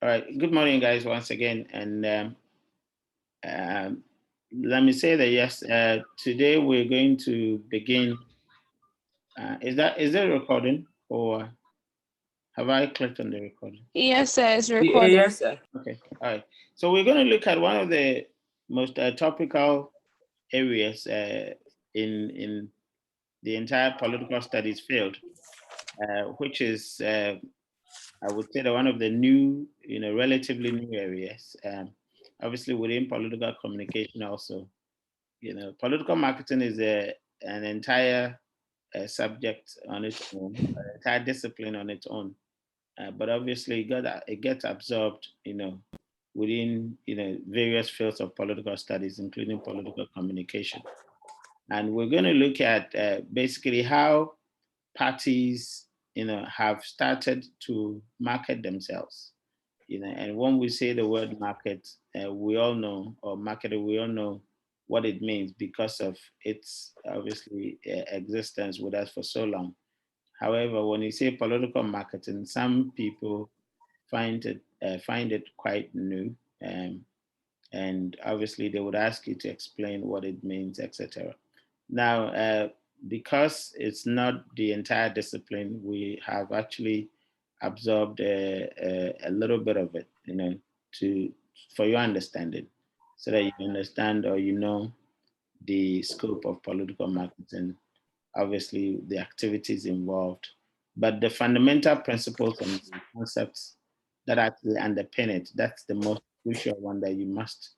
All right. Good morning, guys, once again. And um, let me say that yes, today we're going to begin. Is that recording, or have I clicked on the recording? Yes, sir, it's Yes, recording. sir. Okay. All right. So we're going to look at one of the most topical areas in the entire political studies field, which is I would say that one of the new, relatively new areas. Obviously, within political communication, also, political marketing is an entire subject on its own, an entire discipline on its own. But obviously, it gets absorbed, within various fields of political studies, including political communication. And we're going to look at basically how parties, have started to market themselves. And when we say the word market, we all know, or marketing, we all know what it means because of its obviously existence with us for so long. However, when you say political marketing, some people find it quite new, and obviously they would ask you to explain what it means, etc. Now, because it's not the entire discipline, we have actually absorbed a little bit of it, to for your understanding, so that you understand or the scope of political marketing, obviously the activities involved, but the fundamental principles and the concepts that actually underpin it, that's the most crucial one that you must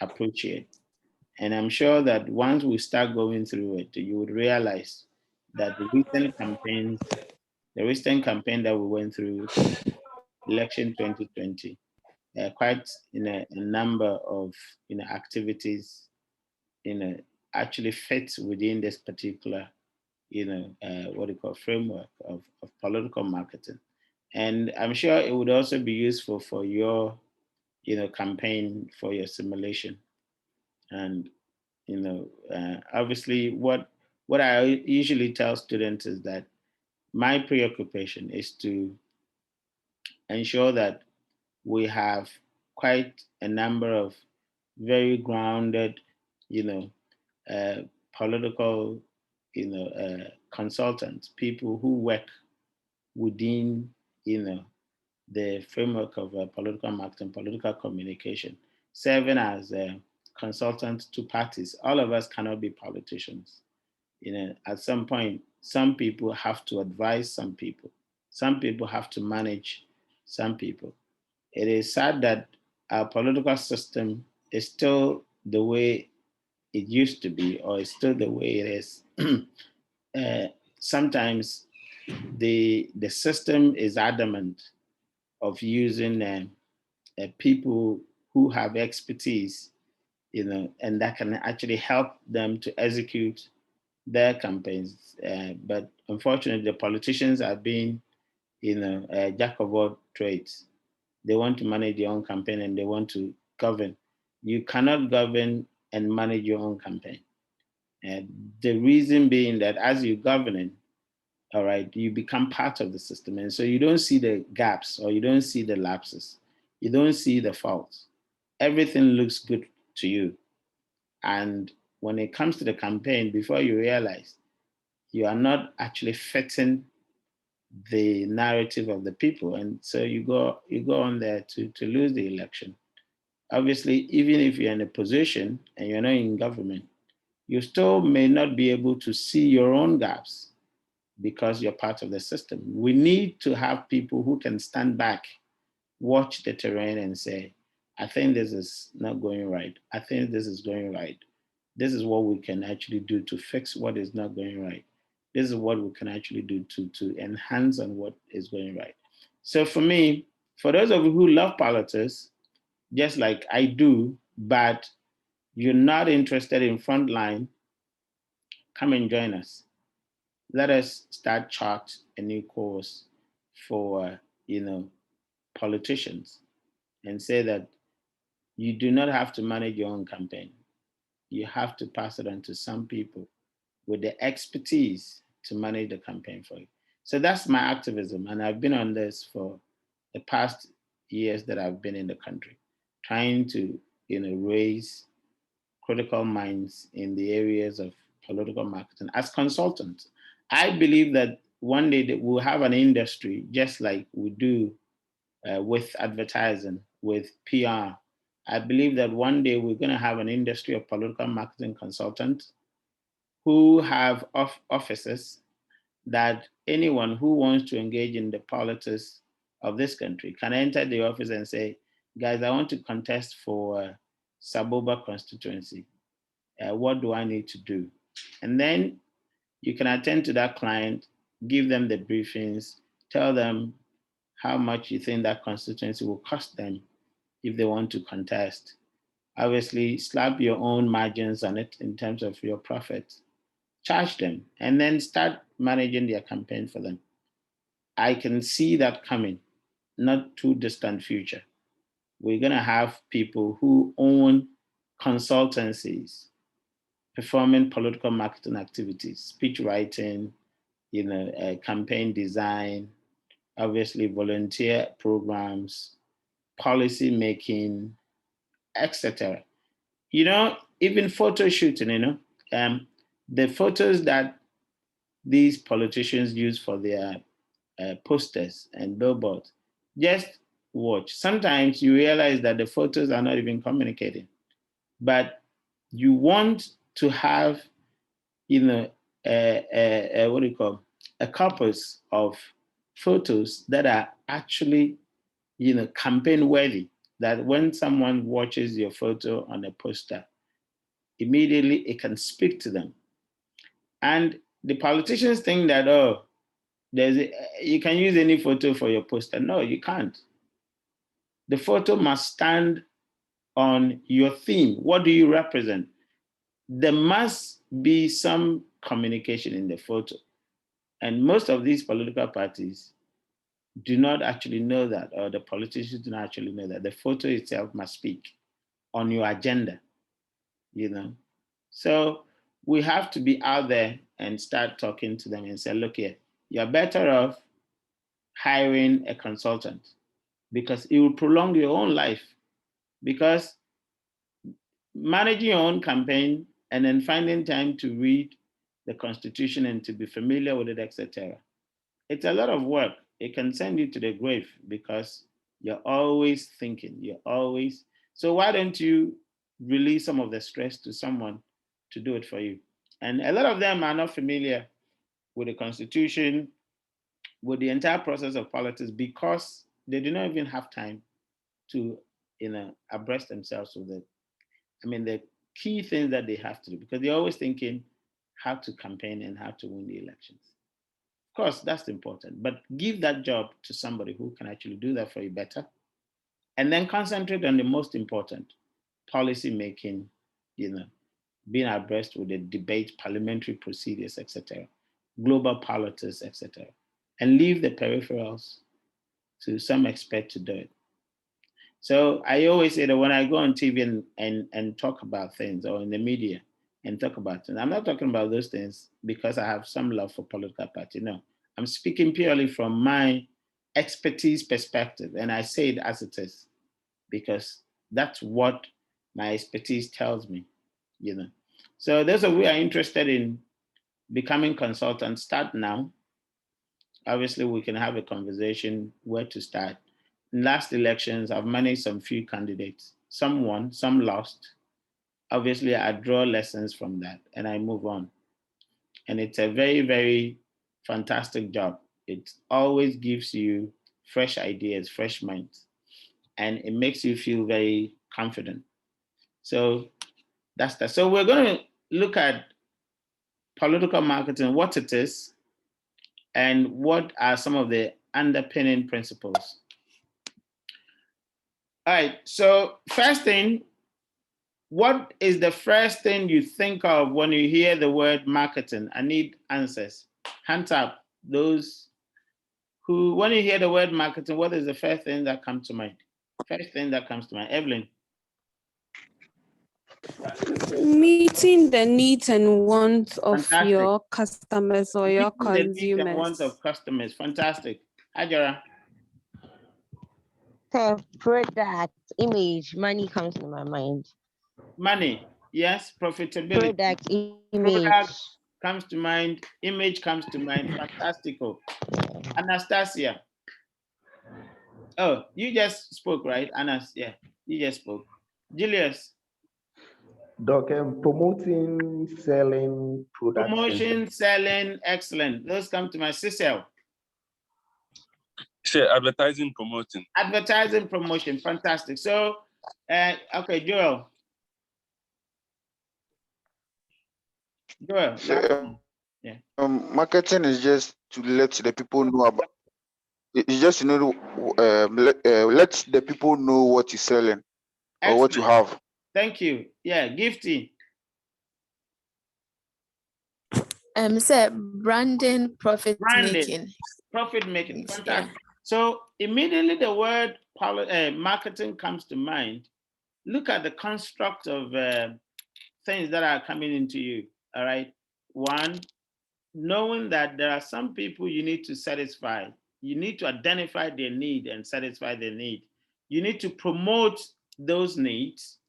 appreciate. And I'm sure that once we start going through it, you would realize that the recent campaign that we went through, which was election 2020, quite a number of activities you know actually fit within this particular what do you call framework of political marketing. And I'm sure it would also be useful for your campaign, for your simulation. And obviously what I usually tell students is that my preoccupation is to ensure that we have quite a number of very grounded, you know, uh, political, consultants, people who work within, the framework of political marketing, political communication, serving as a consultant to parties. All of us cannot be politicians. At some point, some people have to advise some people. Some people have to manage some people. It is sad that our political system is still the way it used to be, or is still the way it is. uh, Sometimes the system is adamant of using people who have expertise, and that can actually help them to execute their campaigns. But unfortunately, the politicians are being, jack of all trades. They want to manage their own campaign and they want to govern. You cannot govern and manage your own campaign. The reason being that as you govern it, all right, you become part of the system. And so you don't see the gaps or you don't see the lapses. You don't see the faults. Everything looks good to you. And when it comes to the campaign, before you realize, you are not actually fitting the narrative of the people. And so you go on there to lose the election. Obviously, even if you're in a position and you're not in government, you still may not be able to see your own gaps because you're part of the system. We need to have people who can stand back, watch the terrain, and say, I think this is not going right. I think this is going right. This is what we can actually do to fix what is not going right. This is what we can actually do to enhance on what is going right. So for me, for those of you who love politics, just like I do, but you're not interested in frontline, come and join us. Let us start chart a new course for politicians, and say that you do not have to manage your own campaign. You have to pass it on to some people with the expertise to manage the campaign for you. So that's my activism, and I've been on this for the past years that I've been in the country, trying to, raise critical minds in the areas of political marketing as consultants. I believe that one day that we'll have an industry just like we do with advertising, with PR. I believe that one day we're going to have an industry of political marketing consultants who have offices that anyone who wants to engage in the politics of this country can enter the office and say, guys, I want to contest for Saboba constituency. What do I need to do? And then you can attend to that client, give them the briefings, tell them how much you think that constituency will cost them if they want to contest. Obviously, slap your own margins on it in terms of your profits, charge them, and then start managing their campaign for them. I can see that coming, not too distant future. We're going to have people who own consultancies performing political marketing activities, speech writing, campaign design, obviously volunteer programs, policy making, etc. Even photo shooting, the photos that these politicians use for their posters and billboards, just watch. Sometimes you realize that the photos are not even communicating, but you want to have, what do you call, a corpus of photos that are actually, campaign worthy, that when someone watches your photo on a poster, immediately it can speak to them. And the politicians think that, oh, you can use any photo for your poster. No, you can't. The photo must stand on your theme. What do you represent? There must be some communication in the photo. And most of these political parties do not actually know that, or the politicians do not actually know that. The photo itself must speak on your agenda, So we have to be out there and start talking to them and say, look here, you're better off hiring a consultant because it will prolong your own life. Because managing your own campaign and then finding time to read the Constitution and to be familiar with it, etc., it's a lot of work. It can send you to the grave because you're always thinking, So why don't you release some of the stress to someone to do it for you? And a lot of them are not familiar with the Constitution, with the entire process of politics, because they do not even have time to, abreast themselves with it. The key things that they have to do, because they're always thinking how to campaign and how to win the elections. Of course, that's important, but give that job to somebody who can actually do that for you better. And then concentrate on the most important, policy making, being abreast with the debate, parliamentary procedures, etc., global politics, etc., and leave the peripherals to some expert to do it. So I always say that when I go on TV and talk about things, or in the media and talk about things, I'm not talking about those things because I have some love for political party. No, I'm speaking purely from my expertise perspective. And I say it as it is, because that's what my expertise tells me, So those of you who are interested in becoming consultants, start now. Obviously, we can have a conversation where to start. In last elections, I've managed some few candidates. Some won, some lost. Obviously, I draw lessons from that and I move on. And it's a very, very fantastic job. It always gives you fresh ideas, fresh minds, and it makes you feel very confident. So that's that. So we're going to look at political marketing, what it is, and what are some of the underpinning principles. All right, so first thing, what is the first thing you think of when you hear the word marketing? I need answers. Hands up, those who, when you hear the word marketing, what is the first thing that comes to mind? First thing that comes to mind, Evelyn. Meeting the needs and wants of Fantastic. your customers or your Meeting the needs and consumers. wants of customers. Fantastic. Hajara. So product, image, money comes to my mind. Money, yes. Profitability. Product, image. Product comes to mind. Image comes to mind. Fantastical. Anastasia. Oh, you just spoke, right? Anas, yeah, you just spoke. Julius. Doc, promoting, selling products and Promotion, selling, excellent. Those come to my Cecil. Say advertising, promoting. Advertising, promotion, fantastic. So, okay, Joel. Joel, So, yeah. marketing is just to let the people know about. It's just to know, let the people know what you're selling or what you Excellent. have. Thank you. Yeah, Gifty. Say branding, profit Branding. making. Profit making, Yeah. fantastic. So immediately the word marketing comes to mind. Look at the construct of things that are coming into you. All right. One, knowing that there are some people you need to satisfy. You need to identify their need and satisfy their need. You need to promote those needs.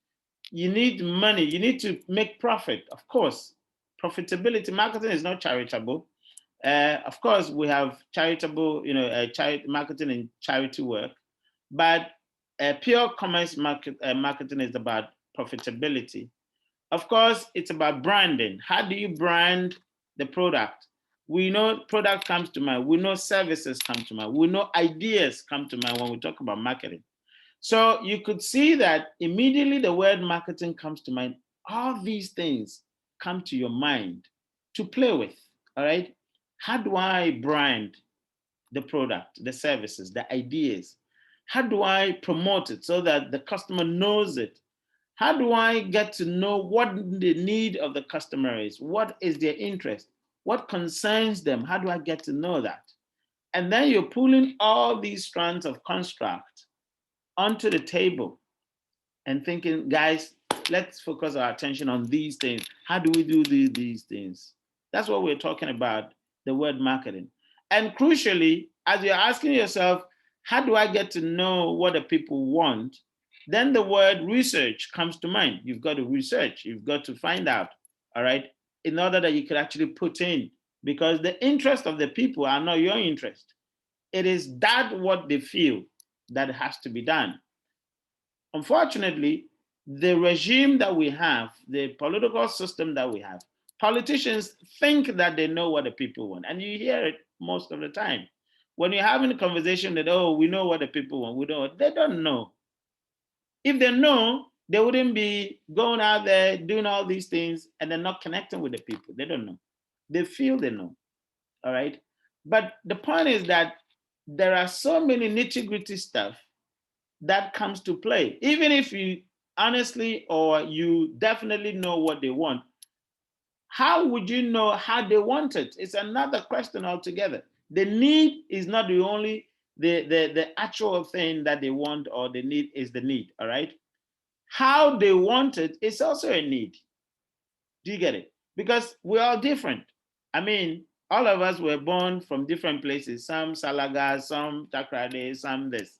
You need money. You need to make profit. Of course, profitability. Marketing is not charitable. Of course, we have charitable, charity marketing and charity work, but pure commerce marketing is about profitability. Of course, it's about branding. How do you brand the product? We know product comes to mind. We know services come to mind. We know ideas come to mind when we talk about marketing. So you could see that immediately the word marketing comes to mind. All these things come to your mind to play with, all right? How do I brand the product, the services, the ideas? How do I promote it so that the customer knows it? How do I get to know what the need of the customer is? What is their interest? What concerns them? How do I get to know that? And then you're pulling all these strands of construct onto the table and thinking, guys, let's focus our attention on these things. How do we do these things? That's what we're talking about, the word marketing. And crucially, as you're asking yourself, how do I get to know what the people want? Then the word research comes to mind. You've got to research, you've got to find out, all right, in order that you could actually put in, because the interest of the people are not your interest. It is that what they feel that has to be done. Unfortunately, the regime that we have, the political system that we have, politicians think that they know what the people want. And you hear it most of the time. When you're having a conversation that, oh, we know what the people want, we don't, they don't know. If they know, they wouldn't be going out there doing all these things and they're not connecting with the people. They don't know. They feel they know. All right. But the point is that there are so many nitty-gritty stuff that comes to play. Even if you honestly or you definitely know what they want, how would you know how they want it? It's another question altogether. The need is not the only, the actual thing that they want or the need is the need, all right? How they want it is also a need. Do you get it? Because we're all different. I mean, all of us were born from different places, some Salaga, some Takrade, some this.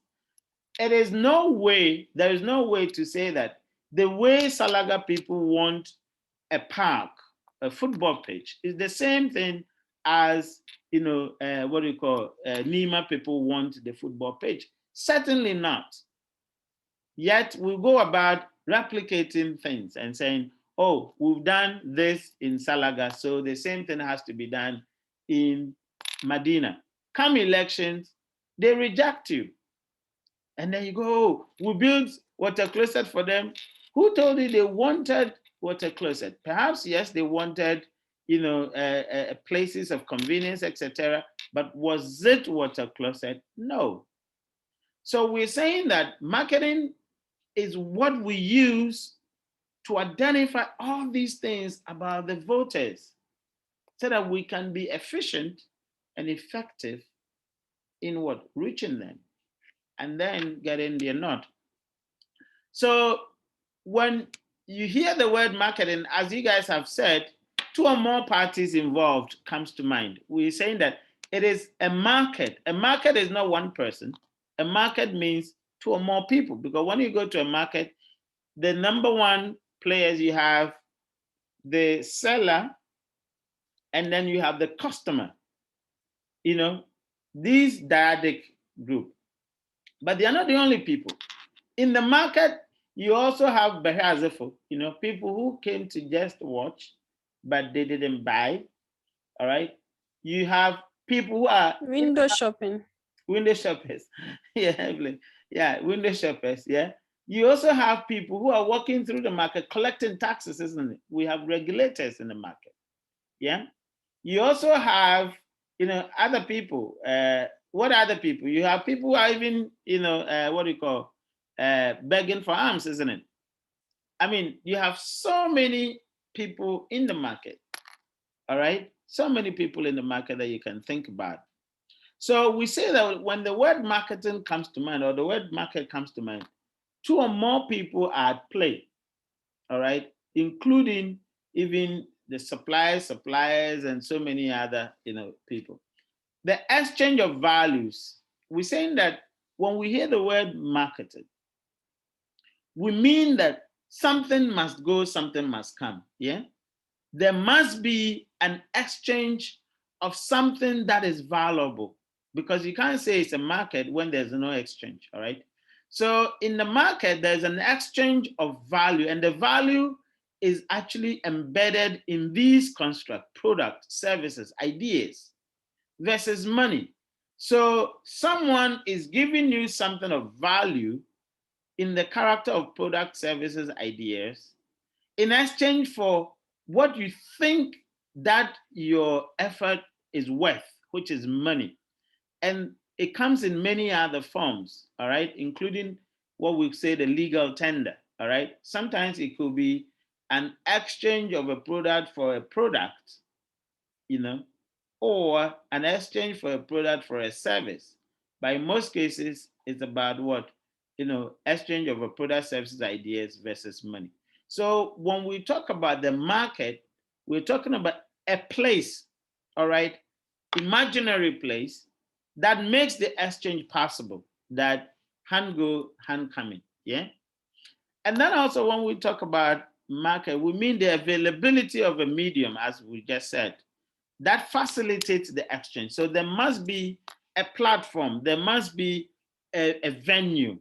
There is no way to say that the way Salaga people want a park, a football pitch, is the same thing as, Nima people want the football pitch. Certainly not. Yet we go about replicating things and saying, oh, we've done this in Salaga, so the same thing has to be done in Medina. Come elections, they reject you. And then you go, oh, we built water closet for them. Who told you they wanted water closet? Perhaps, yes, they wanted, places of convenience, etc. But was it water closet? No. So we're saying that marketing is what we use to identify all these things about the voters so that we can be efficient and effective in what? Reaching them and then getting their nod. So when you hear the word marketing, as you guys have said, two or more parties involved comes to mind. We're saying that it is a market. A market is not one person. A market means two or more people. Because when you go to a market, the number one players, you have the seller, and then you have the customer. You know, these dyadic group. But they are not the only people. In the market, you also have behazifo, you know, people who came to just watch, but they didn't buy. All right. You have people who are Window shopping. window shoppers. Yeah, Evelyn. Yeah, window shoppers. Yeah. You also have people who are walking through the market collecting taxes, isn't it? We have regulators in the market. Yeah. You also have, you know, other people. What other people? You have people who are even, you know, what do you call, begging for alms, isn't it? I mean, you have so many people in the market. All right, so many people in the market that you can think about. So we say that when the word marketing comes to mind, or the word market comes to mind, two or more people are at play. All right, including even the suppliers, and so many other, you know, people. The exchange of values. We're saying that when we hear the word marketing, we mean that something must go, something must come. Yeah, there must be an exchange of something that is valuable, because you can't say it's a market when there's no exchange. All right. So in the market, there's an exchange of value, and the value is actually embedded in these construct, products, services, ideas versus money. So someone is giving you something of value in the character of product, services, ideas, in exchange for what you think that your effort is worth, which is money. And it comes in many other forms, all right, including what we say the legal tender, all right. Sometimes it could be an exchange of a product for a product, you know, or an exchange for a product for a service. But in most cases, it's about what? You know, exchange of a product, services, ideas versus money. So when we talk about the market, we're talking about a place, all right, imaginary place that makes the exchange possible, that hand go, hand coming, yeah? And then also when we talk about market, we mean the availability of a medium, as we just said, that facilitates the exchange. So there must be a platform, there must be a venue,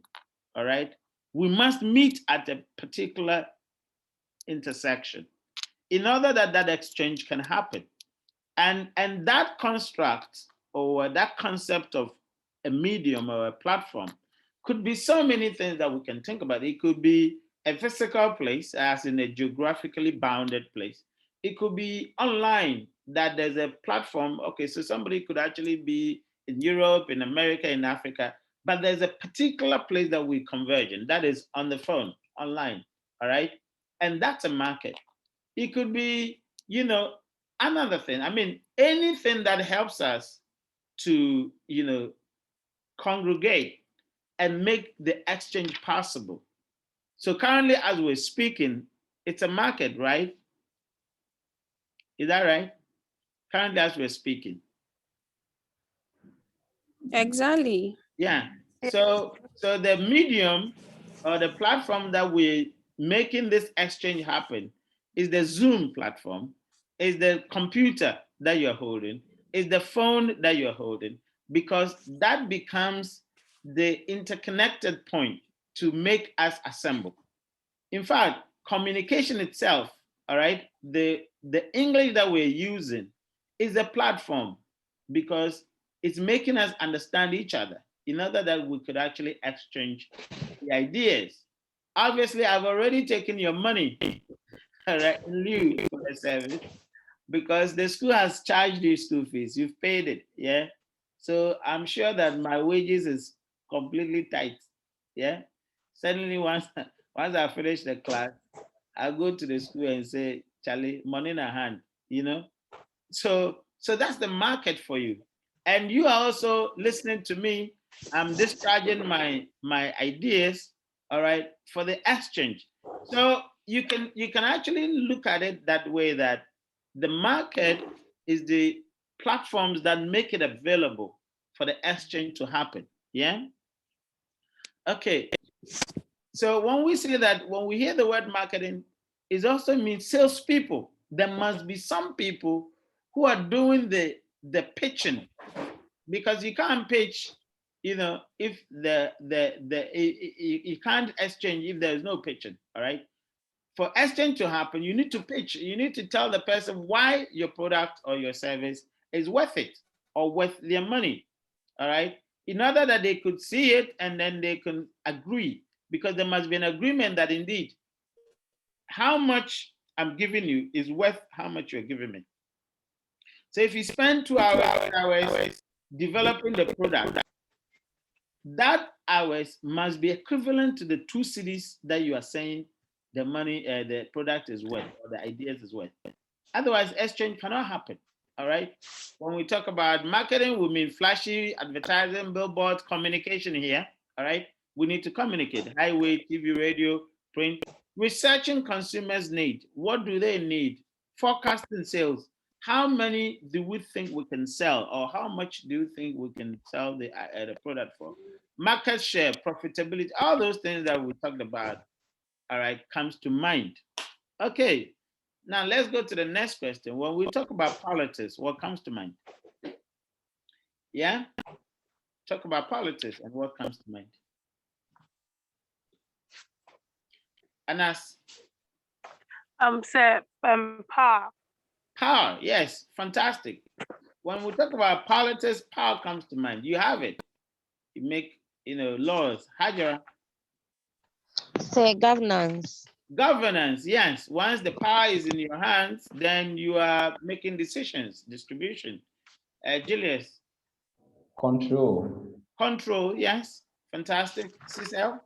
all right? We must meet at a particular intersection in order that that exchange can happen. And that construct, or that concept of a medium or a platform, could be so many things that we can think about. It could be a physical place, as in a geographically bounded place. It could be online, that there's a platform. Okay, so somebody could actually be in Europe, in America, in Africa, but there's a particular place that we converge in, that is on the phone, online, all right? And that's a market. It could be, you know, another thing. I mean, anything that helps us to, you know, congregate and make the exchange possible. So currently, as we're speaking, it's a market, right? Is that right? Currently, as we're speaking. Exactly. Yeah. So the medium or the platform that we're making this exchange happen is the Zoom platform, is the computer that you're holding, is the phone that you're holding, because that becomes the interconnected point to make us assemble. In fact, communication itself, all right, the English that we're using is a platform, because it's making us understand each other in order that we could actually exchange the ideas. Obviously, I've already taken your money, all right, in lieu for the service, because the school has charged you school fees. You've paid it, yeah? So I'm sure that my wages is completely tight, yeah? Suddenly, once I finish the class, I'll go to the school and say, Charlie, money in a hand, you know? So that's the market for you. And you are also listening to me. I'm discharging my ideas, all right, for the exchange. So you can actually look at it that way, that the market is the platforms that make it available for the exchange to happen. Yeah. Okay. So when we say that, when we hear the word marketing, it also means salespeople. There must be some people who are doing the pitching, because you can't pitch, if you can't exchange if there is no pitching. All right. For exchange to happen, you need to pitch. You need to tell the person why your product or your service is worth it or worth their money. All right. In order that they could see it and then they can agree, because there must be an agreement that indeed how much I'm giving you is worth how much you're giving me. So if you spend 2 hours developing the product, that hours must be equivalent to the 2 cities that you are saying the money, the product is worth, or the ideas is worth. Otherwise, exchange cannot happen. All right. When we talk about marketing, we mean flashy advertising, billboards, communication here. All right. We need to communicate. Highway, TV, radio, print. Researching consumers' need. What do they need? Forecasting sales. How many do we think we can sell, or how much do you think we can sell the product for? Market share, profitability, all those things that we talked about, all right, comes to mind. Okay, now let's go to the next question. When we talk about politics, what comes to mind? Yeah, talk about politics and what comes to mind? Anas? Power. Power, yes, fantastic. When we talk about politics, power comes to mind. You have it. You make, laws. Hajara? Say governance. Governance, yes. Once the power is in your hands, then you are making decisions, distribution. Julius? Control. Control, yes. Fantastic. Cecil?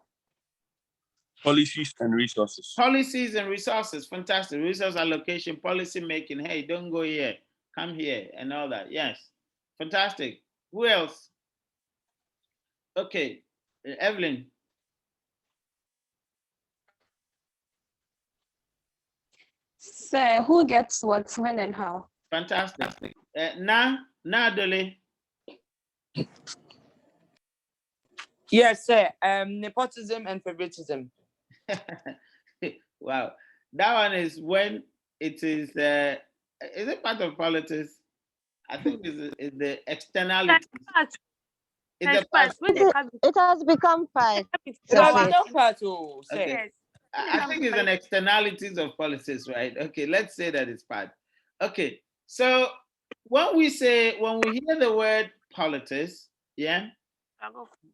Policies and resources. Policies and resources, fantastic. Resource allocation, policy making. Hey, don't go here, come here, and all that. Yes, fantastic. Who else? Okay, Evelyn. Say who gets what, when, and how. Fantastic. Dole. Yes, sir. Nepotism and favoritism. Wow, that one is when it is it part of politics? I think it's the externality. It has become part. It has become part of, okay. Yes. I think it's an externalities of politics, right? Okay, let's say that it's part. Okay, so when we hear the word politics, yeah,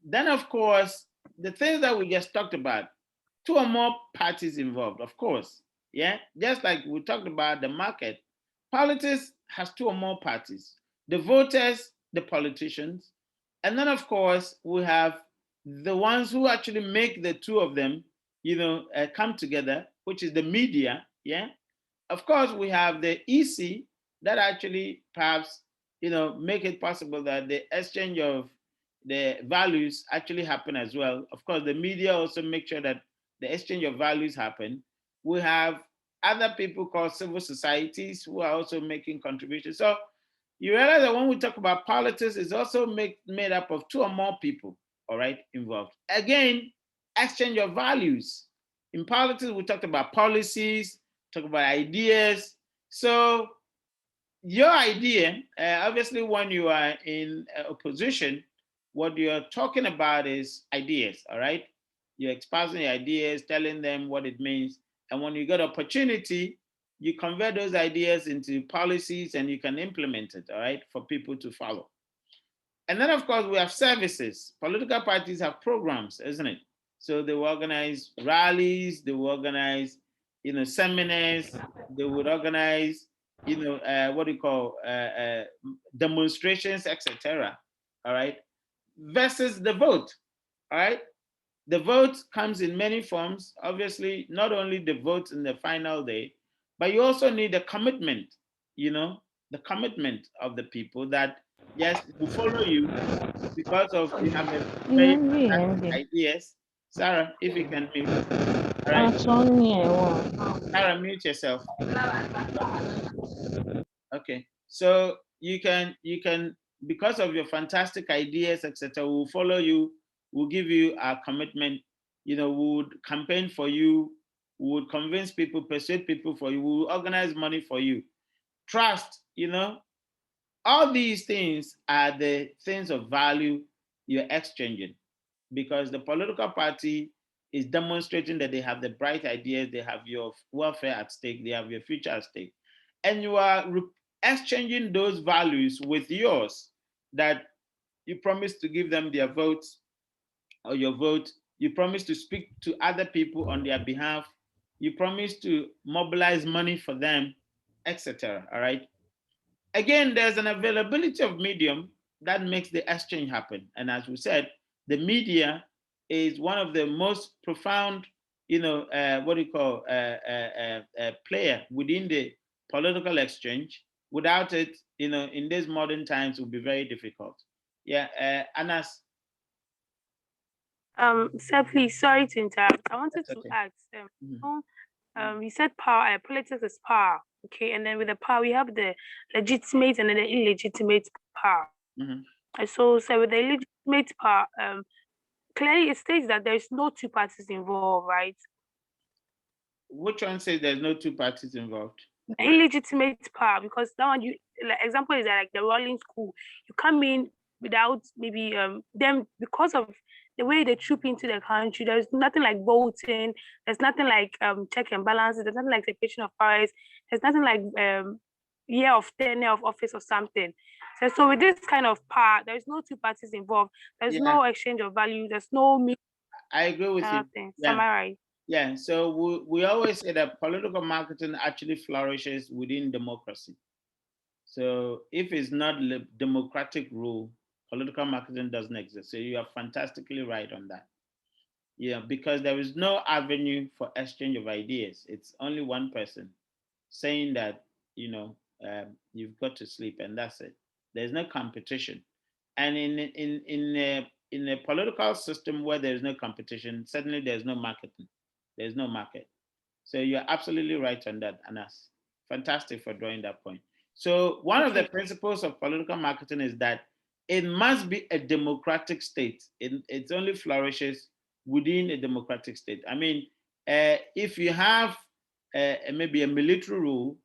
then of course the things that we just talked about, 2 or more parties involved, of course, yeah, just like we talked about the market, politics has 2 or more parties: the voters, the politicians, and then of course we have the ones who actually make the 2 of them, come together, which is the media, yeah. Of course, we have the EC that actually perhaps, make it possible that the exchange of the values actually happen as well. Of course, the media also make sure that the exchange of values happen. We have other people called civil societies who are also making contributions. So you realize that when we talk about politics, it's also made up of 2 or more people, all right, involved. Again, exchange of values. In politics, we talked about policies, talk about ideas. So your idea, obviously when you are in opposition, what you're talking about is ideas, all right? You're exposing your ideas, telling them what it means. And when you get opportunity, you convert those ideas into policies and you can implement it, all right, for people to follow. And then of course we have services. Political parties have programs, isn't it? So they will organize rallies, they will organize, seminars, they would organize, demonstrations, etc. All right, versus the vote. All right, the vote comes in many forms. Obviously, not only the vote in the final day, but you also need the commitment. The commitment of the people that yes, will follow you because of you have a very fantastic ideas. Sarah, if you can mute. All right. Sarah, mute yourself. Okay. So you can because of your fantastic ideas, etc., will follow you we'll give you our commitment. We would campaign for you, we would convince people, persuade people for you, we will organize money for you. Trust, all these things are the things of value you're exchanging, because the political party is demonstrating that they have the bright ideas, they have your welfare at stake, they have your future at stake. And you are exchanging those values with yours, that you promise to give them their votes or your vote, you promise to speak to other people on their behalf, you promise to mobilize money for them, etc. All right. Again, there's an availability of medium that makes the exchange happen. And as we said, the media is one of the most profound, player within the political exchange. Without it, in these modern times, it would be very difficult. Yeah, Anas. Sir, please, sorry to interrupt. I wanted That's to okay. ask, Mhm. you said power, politics is power, okay? And then with the power, we have the legitimate and then the illegitimate power. Mhm. And so with the illegitimate power, clearly it states that there is no two parties involved, right? Which one says there's no two parties involved? Illegitimate power, because that one, example is that like the rolling school, you come in without maybe them, because of the way they troop into the country. There's nothing like voting, there's nothing like check and balances, there's nothing like separation of powers, there's nothing like year of tenure of office or something. So with this kind of power, there's no two parties involved, there's no exchange of value, there's no I agree with you. thing. Yeah. Summarize. Yeah, so we always say that political marketing actually flourishes within democracy. So if it's not democratic rule, political marketing doesn't exist. So you are fantastically right on that. Yeah, because there is no avenue for exchange of ideas. It's only one person saying that, you've got to sleep, and that's it. There's no competition. And in a political system where there's no competition, suddenly there's no marketing. There's no market. So you're absolutely right on that, Anas. Fantastic for drawing that point. So one of the principles of political marketing is that it must be a democratic state. It only flourishes within a democratic state. I mean, if you have maybe a military rule,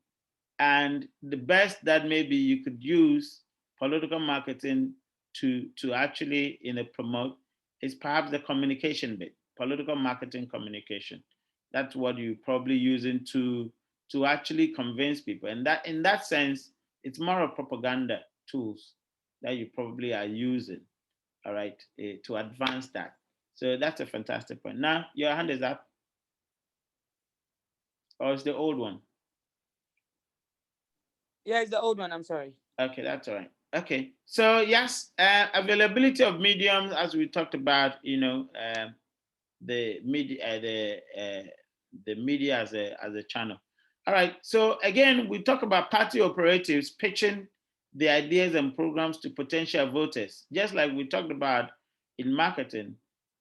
and the best that maybe you could use political marketing to actually promote is perhaps the communication bit, political marketing communication. That's what you're probably using to actually convince people. And that in that sense, it's more of propaganda tools that you probably are using, all right, to advance that. So that's a fantastic point. Now your hand is up, or it's the old one? Yeah, it's the old one. I'm sorry. Okay, that's all right. Okay, so yes, availability of mediums, as we talked about, the media, the media as a channel. All right. So again, we talk about party operatives pitching the ideas and programs to potential voters, just like we talked about in marketing.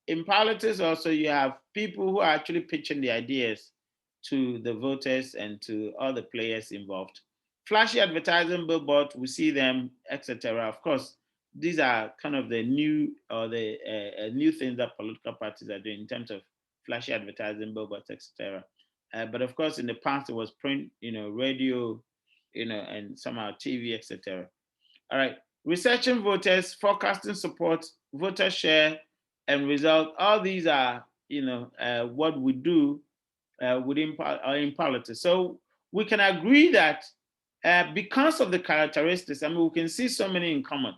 In politics, also you have people who are actually pitching the ideas to the voters and to all the players involved. Flashy advertising, billboards, we see them, etc. Of course, these are kind of the new or the new things that political parties are doing in terms of flashy advertising, billboards, etc. But of course, in the past it was print, radio, and somehow TV, etc. All right, researching voters, forecasting support, voter share, and result. All these are, what we do in politics. So we can agree that because of the characteristics, I mean, we can see so many in common.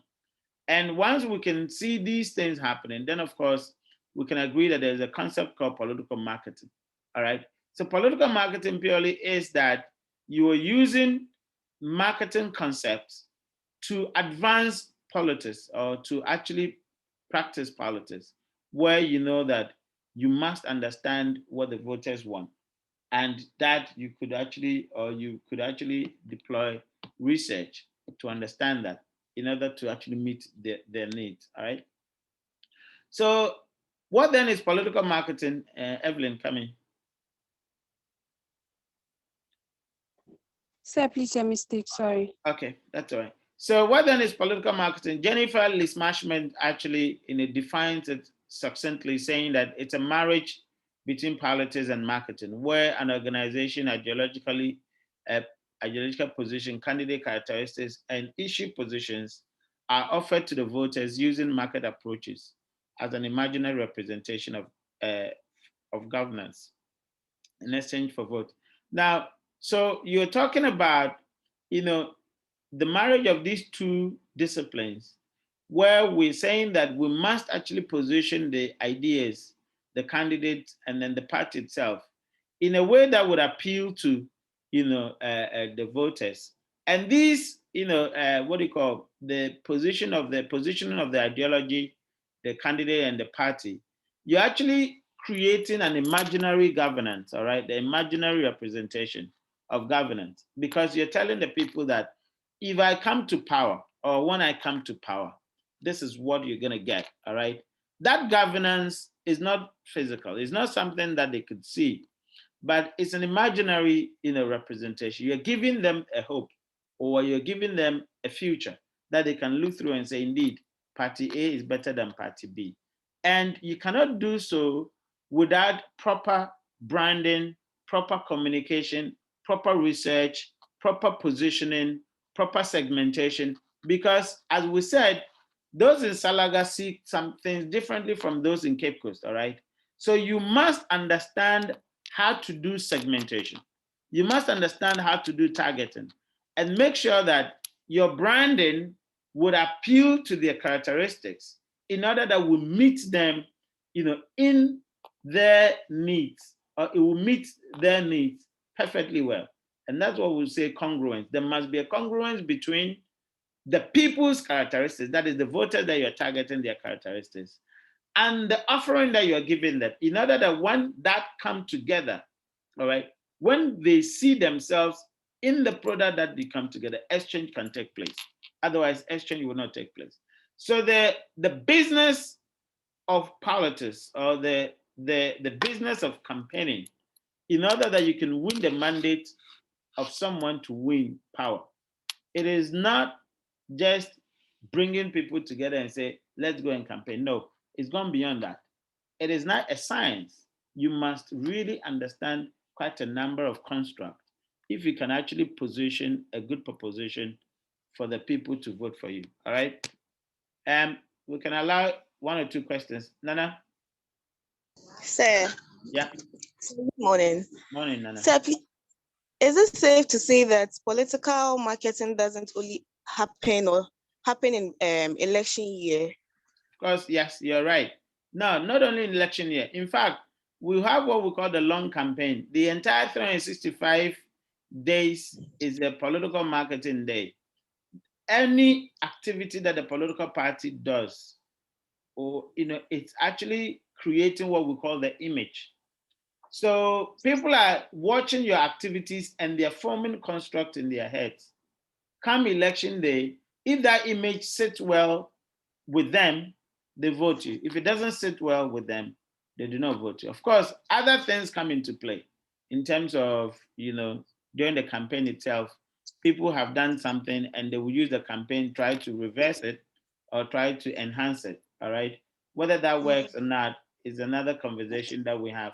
And once we can see these things happening, then of course, we can agree that there's a concept called political marketing. All right. So political marketing purely is that you are using marketing concepts to advance politics or to actually practice politics, where you know that you must understand what the voters want, and that you could actually deploy research to understand that in order to actually meet their needs. All right. So what then is political marketing? Evelyn, come in. Sir, please, a mistake, sorry. Okay, that's all right. So what then is political marketing? Jennifer Lismashman actually defines it succinctly saying that it's a marriage between politics and marketing, where an organization ideological position, candidate characteristics, and issue positions are offered to the voters using market approaches as an imaginary representation of governance in exchange for vote. Now, so you're talking about, the marriage of these two disciplines, where we're saying that we must actually position the ideas, the candidates, and then the party itself in a way that would appeal to, the voters. And these, what do you call the positioning of the ideology, the candidate, and the party, you're actually creating an imaginary governance, all right, the imaginary representation of governance, because you're telling the people that if I come to power, or when I come to power, this is what you're going to get, all right? That governance is not physical. It's not something that they could see, but it's an imaginary, representation. You're giving them a hope, or you're giving them a future that they can look through and say, indeed, party A is better than party B. And you cannot do so without proper branding, proper communication, proper research, proper positioning, proper segmentation, because as we said, those in Salaga see some things differently from those in Cape Coast, all right? So you must understand how to do segmentation. You must understand how to do targeting, and make sure that your branding would appeal to their characteristics in order that we meet them, in their needs, or it will meet their needs perfectly well. And that's what we say congruence. There must be a congruence between the people's characteristics, that is the voters that you're targeting, their characteristics, and the offering that you're giving them, in order that when that come together, all right, when they see themselves in the product that they come together, exchange can take place. Otherwise, exchange will not take place. So the business of politics, or the business of campaigning, in order that you can win the mandate of someone to win power, it is not just bringing people together and say, let's go and campaign. No, it's gone beyond that. It is not a science. You must really understand quite a number of constructs if you can actually position a good proposition for the people to vote for you. All right. We can allow one or two questions. Nana? Sir. Yeah. Good morning. Morning, Nana. Sir, please, is it safe to say that political marketing doesn't only happen in election year? Of course, yes, you're right. No, not only in election year. In fact, we have what we call the long campaign. The entire 365 days is a political marketing day. Any activity that the political party does, or it's actually creating what we call the image. So people are watching your activities and they're forming construct in their heads. Come election day, if that image sits well with them, they vote you. If it doesn't sit well with them, they do not vote you. Of course, other things come into play in terms of, during the campaign itself, people have done something and they will use the campaign, try to reverse it or try to enhance it, all right? Whether that works or not is another conversation that we have.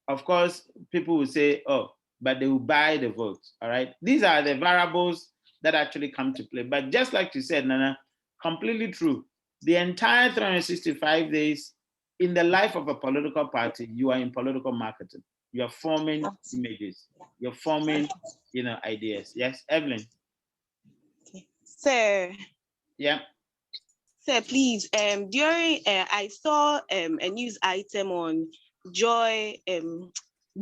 Of course, people will say, oh, but they will buy the votes, all right? These are the variables that actually come to play. But just like you said, Nana, completely true. The entire 365 days in the life of a political party, you are in political marketing. You're forming images. You're forming, ideas. Yes, Evelyn. Sir. Yeah. Sir, please. During I saw a news item on Joy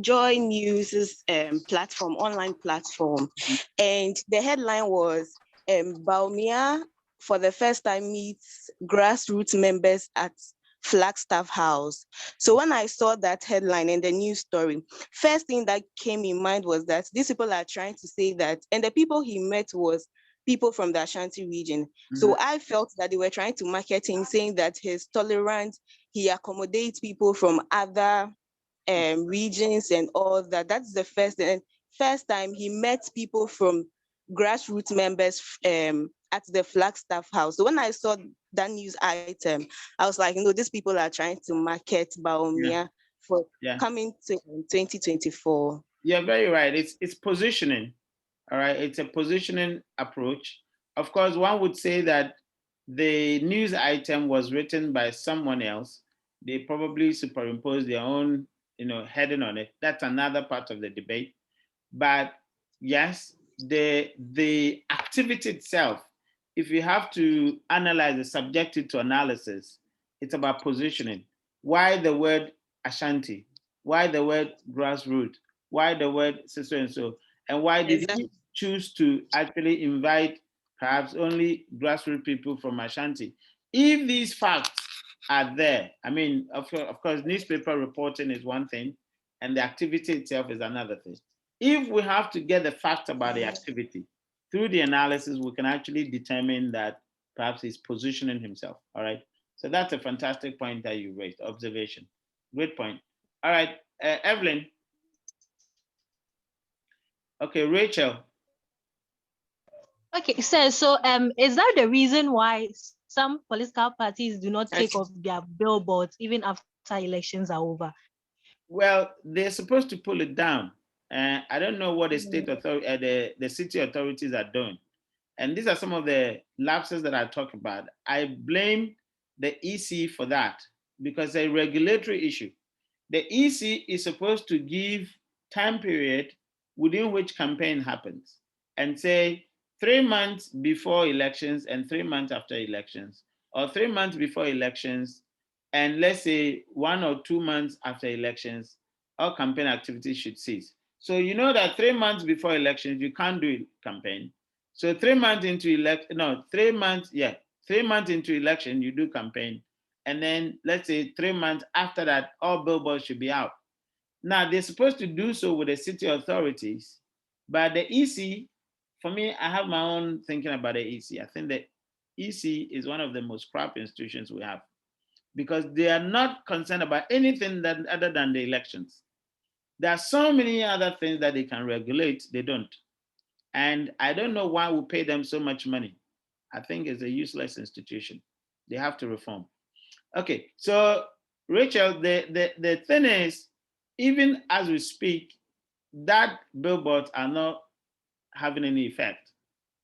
News's platform, online platform, and the headline was Baumia for the first time meets grassroots members at Flagstaff House. So when I saw that headline and the news story, first thing that came in mind was that these people are trying to say that, and the people he met was people from the Ashanti region. So I felt that they were trying to market him, saying that he's tolerant, he accommodates people from other regions and all that. That's the first time he met people from grassroots members at the Flagstaff House. So when I saw that news item, I was like, no, these people are trying to market Baumia for coming to 2024. You're very right. It's positioning. All right. It's a positioning approach. Of course, one would say that the news item was written by someone else. They probably superimposed their own, heading on it. That's another part of the debate. But yes, the activity itself, if you have to analyze the subjective to analysis, it's about positioning. Why the word Ashanti? Why the word grassroots? Why the word so and so? And why did he choose to actually invite perhaps only grassroots people from Ashanti? If these facts are there, I mean, of course, newspaper reporting is one thing, and the activity itself is another thing. If we have to get the facts about the activity, through the analysis, we can actually determine that perhaps he's positioning himself. All right. So that's a fantastic point that you raised. Observation. Great point. All right. Evelyn. Okay, Rachel. Okay, so is that the reason why some political parties do not take off their billboards even after elections are over? Well, they're supposed to pull it down. I don't know what the state authority, the city authorities are doing. And these are some of the lapses that I talk about. I blame the EC for that because it's a regulatory issue. The EC is supposed to give time period within which campaign happens and say 3 months before elections and 3 months after elections, or 3 months before elections and let's say 1 or 2 months after elections, all campaign activities should cease. So you know that 3 months before elections, you can't do campaign. So 3 months into 3 months, 3 months into election, you do campaign. And then let's say 3 months after that, all billboards should be out. Now they're supposed to do so with the city authorities, but the EC, for me, I have my own thinking about the EC. I think the EC is one of the most corrupt institutions we have because they are not concerned about anything other than the elections. There are so many other things that they can regulate, they don't. And I don't know why we pay them so much money. I think it's a useless institution. They have to reform. Okay, so Rachel, the thing is, even as we speak, that billboards are not having any effect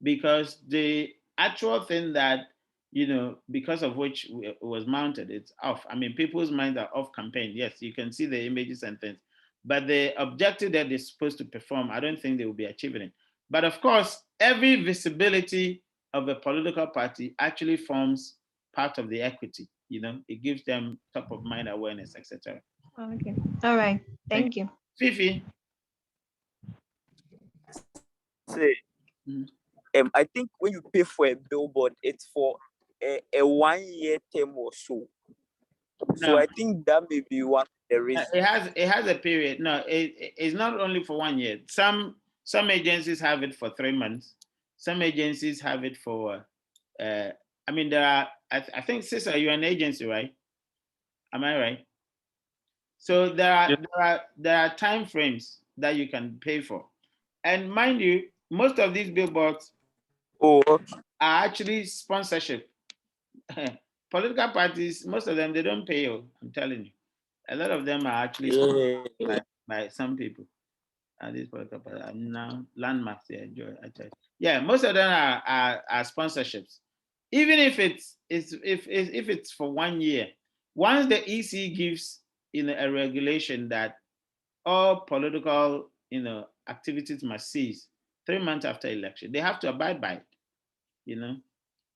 because the actual thing that, because of which it was mounted, it's off. I mean, people's minds are off campaign. Yes, you can see the images and things, but the objective that they're supposed to perform, I don't think they will be achieving it. But of course, every visibility of a political party actually forms part of the equity. It gives them top of mind awareness, etc. Okay. All right. Thank you. Fifi. Say, I think when you pay for a billboard, it's for a 1 year term or so. So No. I think that may be one of the reasons. It has a period. No, it's not only for 1 year. Some agencies have it for 3 months. Some agencies have it for. I mean, there are. I think, Cesar, you're an agency, right? Am I right? So there are time frames that you can pay for, and mind you, most of these billboards are actually sponsorship. Political parties, most of them, they don't pay you. I'm telling you, a lot of them are actually sponsored by some people. And these political parties are now landmarks they enjoy. Yeah, most of them are sponsorships. Even if it's for 1 year, once the EC gives a regulation that all political activities must cease 3 months after election, they have to abide by it.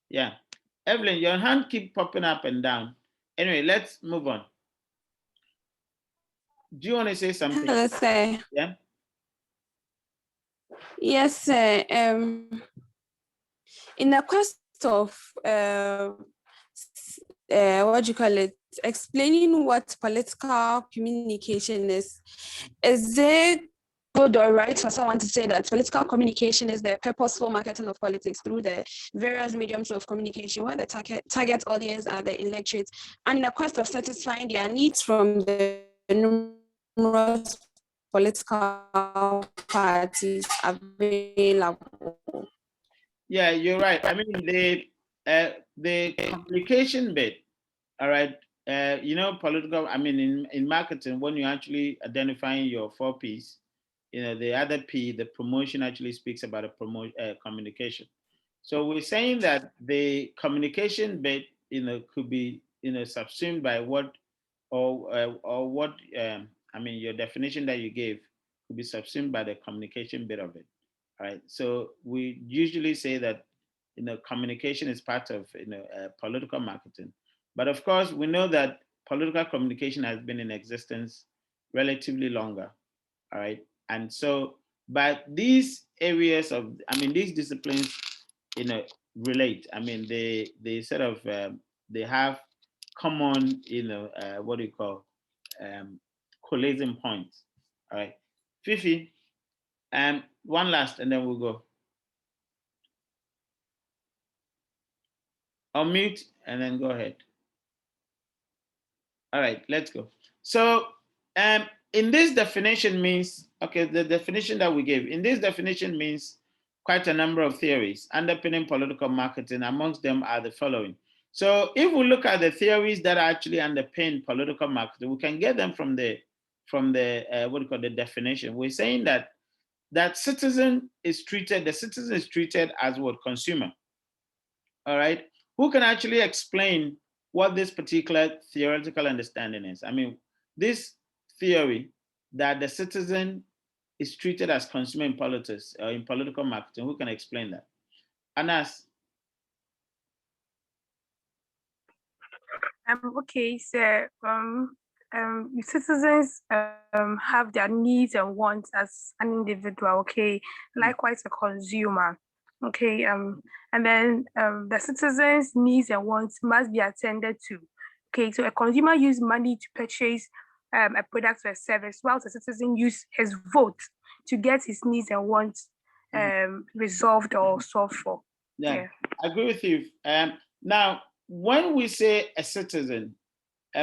Yeah. Evelyn, your hand keep popping up and down. Anyway, let's move on. Do you want to say something? Hello, sir. Yeah. Yes, sir. In the quest of what do you call it? Explaining what political communication is it good or right for someone to say that political communication is the purposeful marketing of politics through the various mediums of communication where the target audience are the electorate, and in the quest of satisfying their needs from the numerous political parties available? Yeah, you're right. I mean, The communication bit, all right. You know, political, I mean, in marketing, when you're actually identifying your 4 Ps, you know, the other P, the promotion actually speaks about a communication. So we're saying that the communication bit, you know, could be, you know, subsumed by what, or what, I mean, your definition that you gave could be subsumed by the communication bit of it. All right. So we usually say that, you know, communication is part of, you know, political marketing. But of course, we know that political communication has been in existence relatively longer. All right. And so, but these areas of, I mean, these disciplines, you know, relate. I mean, they sort of, they have common, you know, what do you call, collision points. All right. Fifi, one last, and then we'll go. Unmute and then go ahead. All right, let's go. So in this definition means, okay, the definition that we gave, in this definition means quite a number of theories underpinning political marketing. Amongst them are the following. So if we look at the theories that actually underpin political marketing, we can get them from the what do you call the definition. We're saying that the citizen is treated as what? Consumer. All right, who can actually explain what this particular theoretical understanding is? I mean, this theory that the citizen is treated as consumer in politics, in political marketing, who can explain that? Anas. Okay, so citizens have their needs and wants as an individual, okay, likewise a consumer, okay, and then the citizens' needs and wants must be attended to, okay. So a consumer use money to purchase a product or a service, whilst a citizen use his vote to get his needs and wants resolved or solved for. Yeah, I agree with you. Now, when we say a citizen,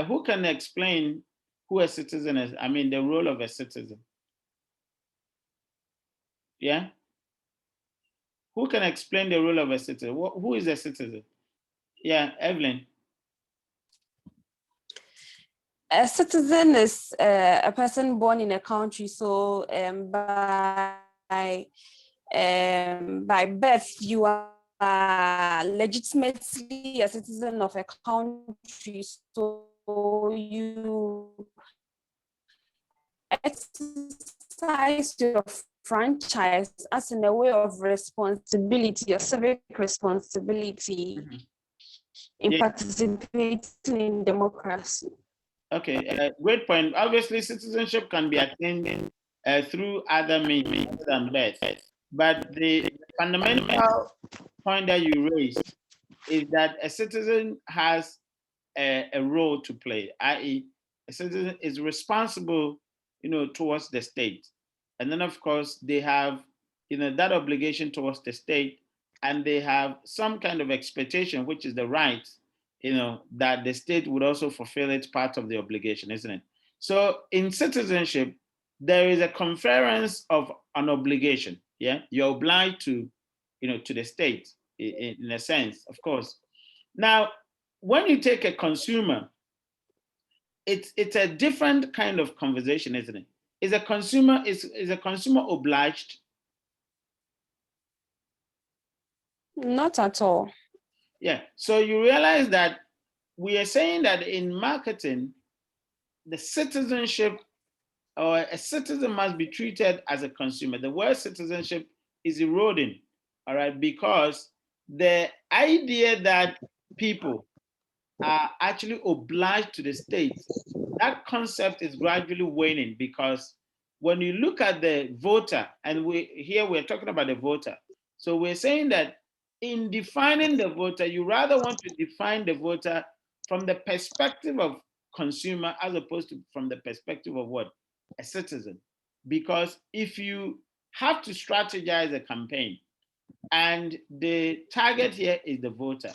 who can explain who a citizen is? I mean, the role of a citizen. Yeah? Who can explain the role of a citizen? Who is a citizen? Yeah, Evelyn. A citizen is a person born in a country. So by birth, you are legitimately a citizen of a country. So you exercise your franchise as in a way of responsibility, your civic responsibility in participating in democracy. Okay, great point. Obviously, citizenship can be attained through other means than birth. But the fundamental point that you raised is that a citizen has a role to play, i.e., a citizen is responsible, you know, towards the state. And then, of course, they have, you know, that obligation towards the state, and they have some kind of expectation, which is the right, you know, that the state would also fulfill its part of the obligation, isn't it? So in citizenship, there is a conference of an obligation. Yeah, you're obliged to, you know, to the state in a sense, of course. Now, when you take a consumer, it's a different kind of conversation, isn't it? Is a consumer obliged? Not at all. Yeah. So you realize that we are saying that in marketing, the citizenship or a citizen must be treated as a consumer. The word citizenship is eroding, all right, because the idea that people are actually obliged to the state, that concept is gradually waning, because when you look at the voter, and we're talking about the voter, so we're saying that in defining the voter, you rather want to define the voter from the perspective of consumer as opposed to from the perspective of what? A citizen. Because if you have to strategize a campaign and the target here is the voter,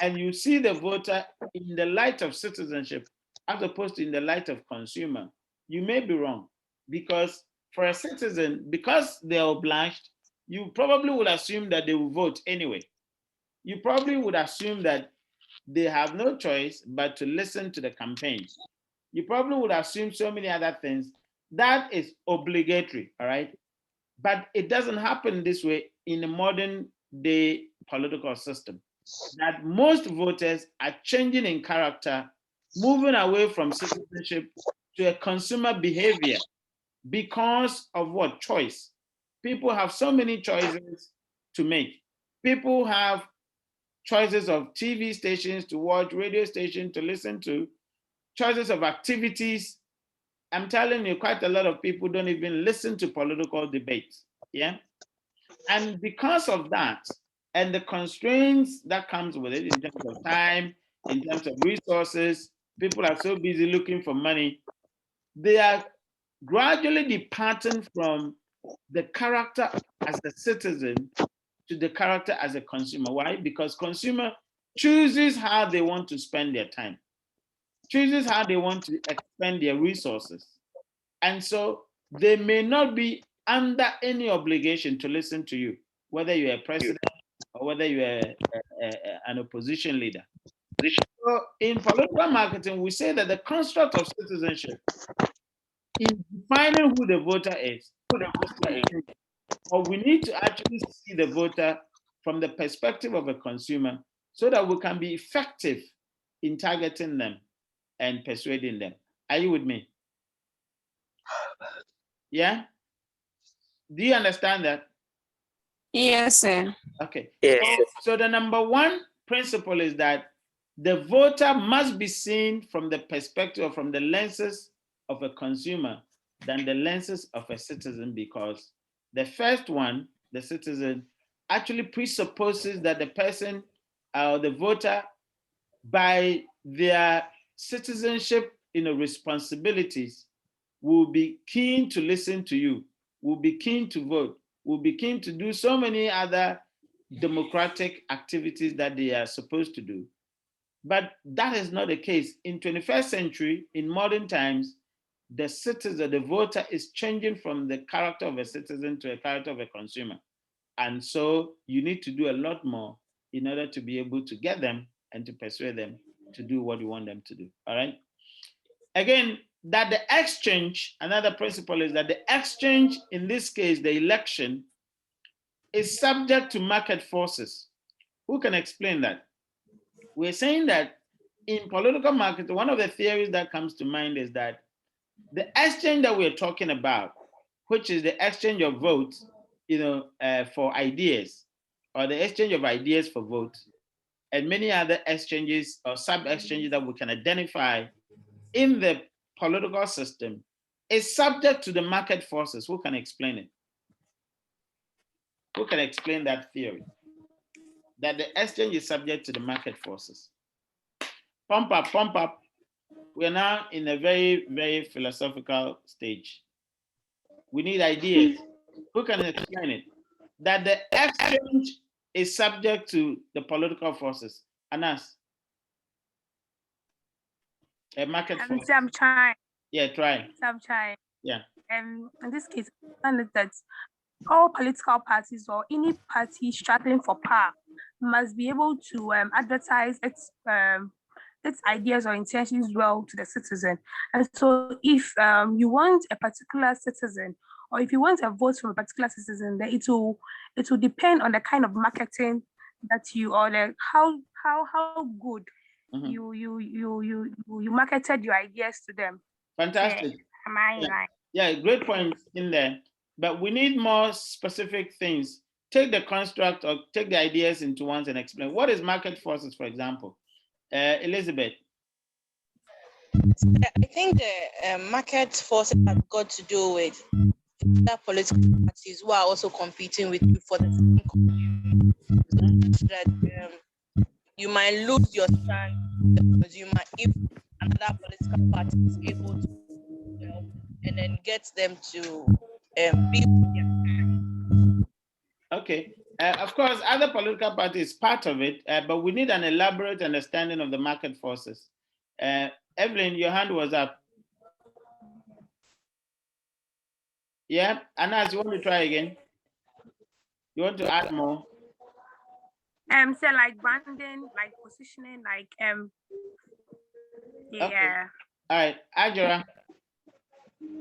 and you see the voter in the light of citizenship as opposed to in the light of consumer, you may be wrong. Because for a citizen, because they're obliged, you probably will assume that they will vote anyway. you probably would assume that they have no choice but to listen to the campaign. You probably would assume so many other things. That is obligatory, all right? But it doesn't happen this way in a modern day political system. That most voters are changing in character, moving away from citizenship to a consumer behavior because of what? Choice. People have so many choices to make. People have choices of TV stations to watch, radio stations to listen to, choices of activities. I'm telling you, quite a lot of people don't even listen to political debates. Yeah. And because of that, and the constraints that comes with it in terms of time, in terms of resources, people are so busy looking for money, they are gradually departing from the character as a citizen to the character as a consumer. Why? Because consumer chooses how they want to spend their time, chooses how they want to expend their resources. And so they may not be under any obligation to listen to you, whether you're a president or whether you're an opposition leader. So in political marketing, we say that the construct of citizenship is defining who the voter is. But we need to actually see the voter from the perspective of a consumer so that we can be effective in targeting them and persuading them. Are you with me? Yeah? Do you understand that? Yes, sir. Okay. Yes. So the number one principle is that the voter must be seen from the perspective, from the lenses of a consumer than the lenses of a citizen, because the first one, the citizen, actually presupposes that the person or the voter, by their citizenship responsibilities, will be keen to listen to you, will be keen to vote, will be keen to do so many other democratic activities that they are supposed to do. But that is not the case. In 21st century, in modern times, the citizen, the voter is changing from the character of a citizen to a character of a consumer. And so you need to do a lot more in order to be able to get them and to persuade them to do what you want them to do. All right. Again, that the exchange, another principle is that the exchange, in this case, the election, is subject to market forces. Who can explain that? We're saying that in political marketing, one of the theories that comes to mind is that the exchange that we're talking about, which is the exchange of votes, for ideas, or the exchange of ideas for votes, and many other exchanges or sub-exchanges that we can identify in the political system, is subject to the market forces. Who can explain it? Who can explain that theory? That the exchange is subject to the market forces. Pump up, pump up. We're now in a very, very philosophical stage. We need ideas. Who can explain it? That the exchange is subject to the political forces. Anas. A market force. I'm trying. Yeah, try. I'm trying. Yeah. In this case, I understand that all political parties or any party struggling for power must be able to advertise its ideas or intentions well to the citizen. And so if you want a particular citizen, or if you want a vote from a particular citizen, then it will depend on the kind of marketing that you, or the how good you marketed your ideas to them. Fantastic. Am I right? Yeah, great point in there. But we need more specific things. Take the construct or take the ideas into ones and explain. What is market forces, for example? Elizabeth. I think the market forces have got to do with other political parties who are also competing with you for the same country. So that you might lose your stand because you might, if another political party is able to help and then get them to be. Okay. Of course, other political parties part of it, but we need an elaborate understanding of the market forces. Evelyn, your hand was up. Yeah, Anas, you want to try again? You want to add more? So like branding, like positioning, like Okay. yeah. All right, Ajara.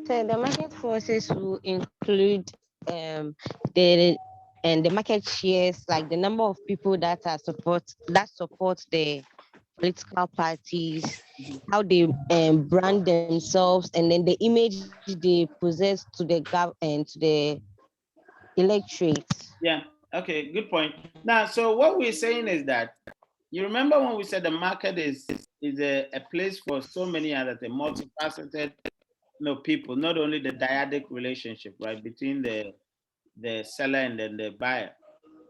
So the market forces will include the the market shares, like the number of people that support the political parties, how they brand themselves, and then the image they possess to the to the electorate. Yeah. Okay. Good point. Now, so what we're saying is that you remember when we said the market is a place for so many other things, multifaceted, people, not only the dyadic relationship, right, between the seller and then the buyer.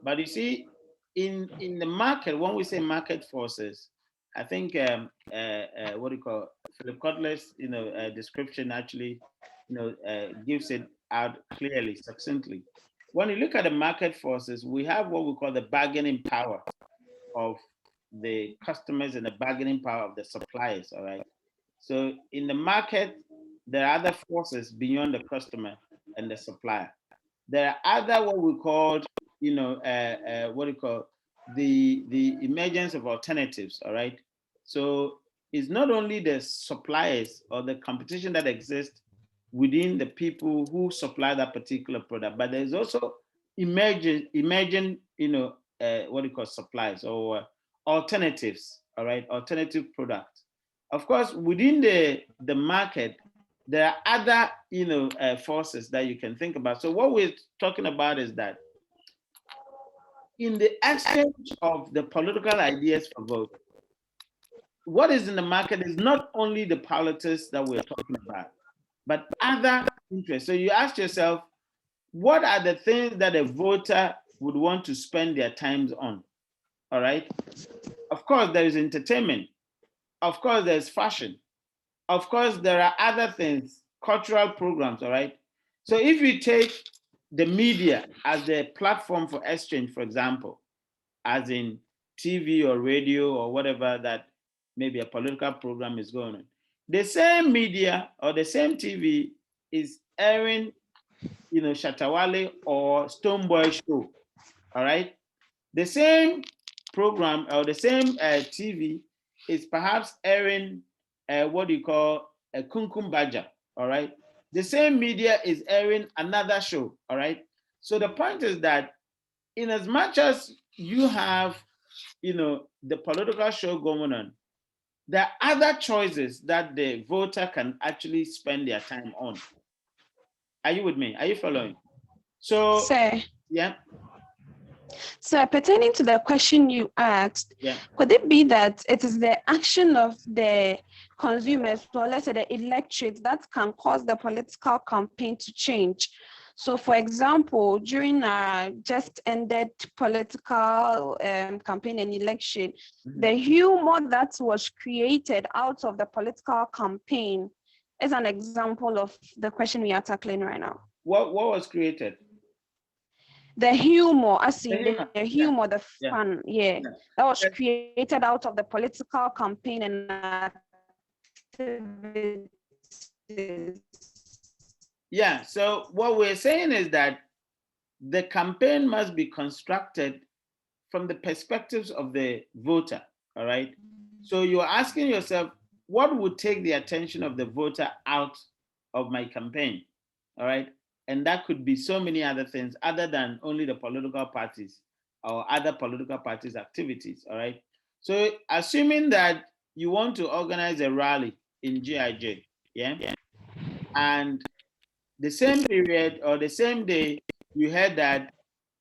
But you see, in the market, when we say market forces, I think what do you call Philip Kotler's description actually gives it out clearly, succinctly. When you look at the market forces, we have what we call the bargaining power of the customers and the bargaining power of the suppliers. All right. So in the market, there are other forces beyond the customer and the supplier. There are other what we call, what do you call the emergence of alternatives. All right. So it's not only the suppliers or the competition that exists within the people who supply that particular product, but there's also emerging, what do you call supplies or alternatives. All right, alternative products. Of course, within the market, there are other forces that you can think about. So what we're talking about is that in the exchange of the political ideas for vote, what is in the market is not only the politics that we're talking about, but other interests. So you ask yourself, what are the things that a voter would want to spend their times on? All right. Of course, there is entertainment. Of course, there's fashion. Of course, there are other things, cultural programs, all right? So if you take the media as the platform for exchange, for example, as in TV or radio or whatever that maybe a political program is going on, the same media or the same TV is airing, Shatawale or Stoneboy show, all right? The same program or the same TV is perhaps airing what do you call a Kunkum Baja, all right? The same media is airing another show, all right? So the point is that in as much as you have, the political show going on, there are other choices that the voter can actually spend their time on. Are you with me? Are you following? So, Sir, yeah. so pertaining to the question you asked, Yeah. could it be that it is the action of the consumers, or let's say the electorate, that can cause the political campaign to change? So, for example, during our just ended political campaign and election, the humor that was created out of the political campaign is an example of the question we are tackling right now. What was created? The humor, I see the humor, yeah. the fun, yeah, that was created out of the political campaign and activities. Yeah, so what we're saying is that the campaign must be constructed from the perspectives of the voter, all right? So you're asking yourself, what would take the attention of the voter out of my campaign, all right? And that could be so many other things other than only the political parties or other political parties' activities, all right? So assuming that you want to organize a rally in GIJ, yeah? And the same period or the same day, you heard that,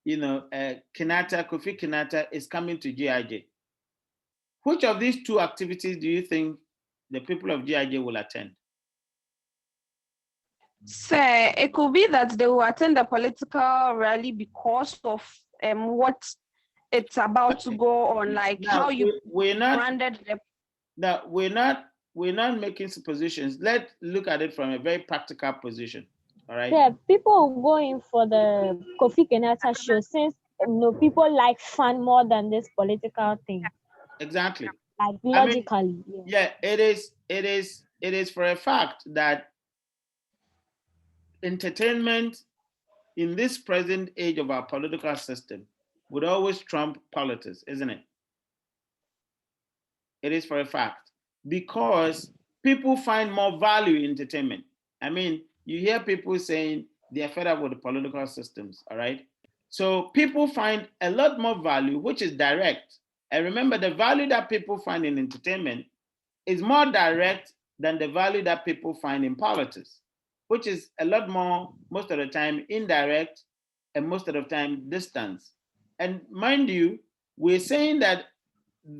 Kofi Kinata is coming to GIJ. Which of these two activities do you think the people of GIJ will attend? Sir, it could be that they will attend the political rally because of what it's about to go on, like now, how you branded the. No, we're not making suppositions. Let's look at it from a very practical position. All right. Yeah, people go in for the Kofi Kenyatta show since people like fun more than this political thing. Exactly. Like logically. I mean, yeah, it is for a fact that entertainment in this present age of our political system would always trump politics, isn't it? It is for a fact, because people find more value in entertainment. I mean, you hear people saying they're fed up with the political systems, all right? So people find a lot more value, which is direct. And remember, the value that people find in entertainment is more direct than the value that people find in politics, which is a lot more, most of the time, indirect and most of the time distance. And mind you, we're saying that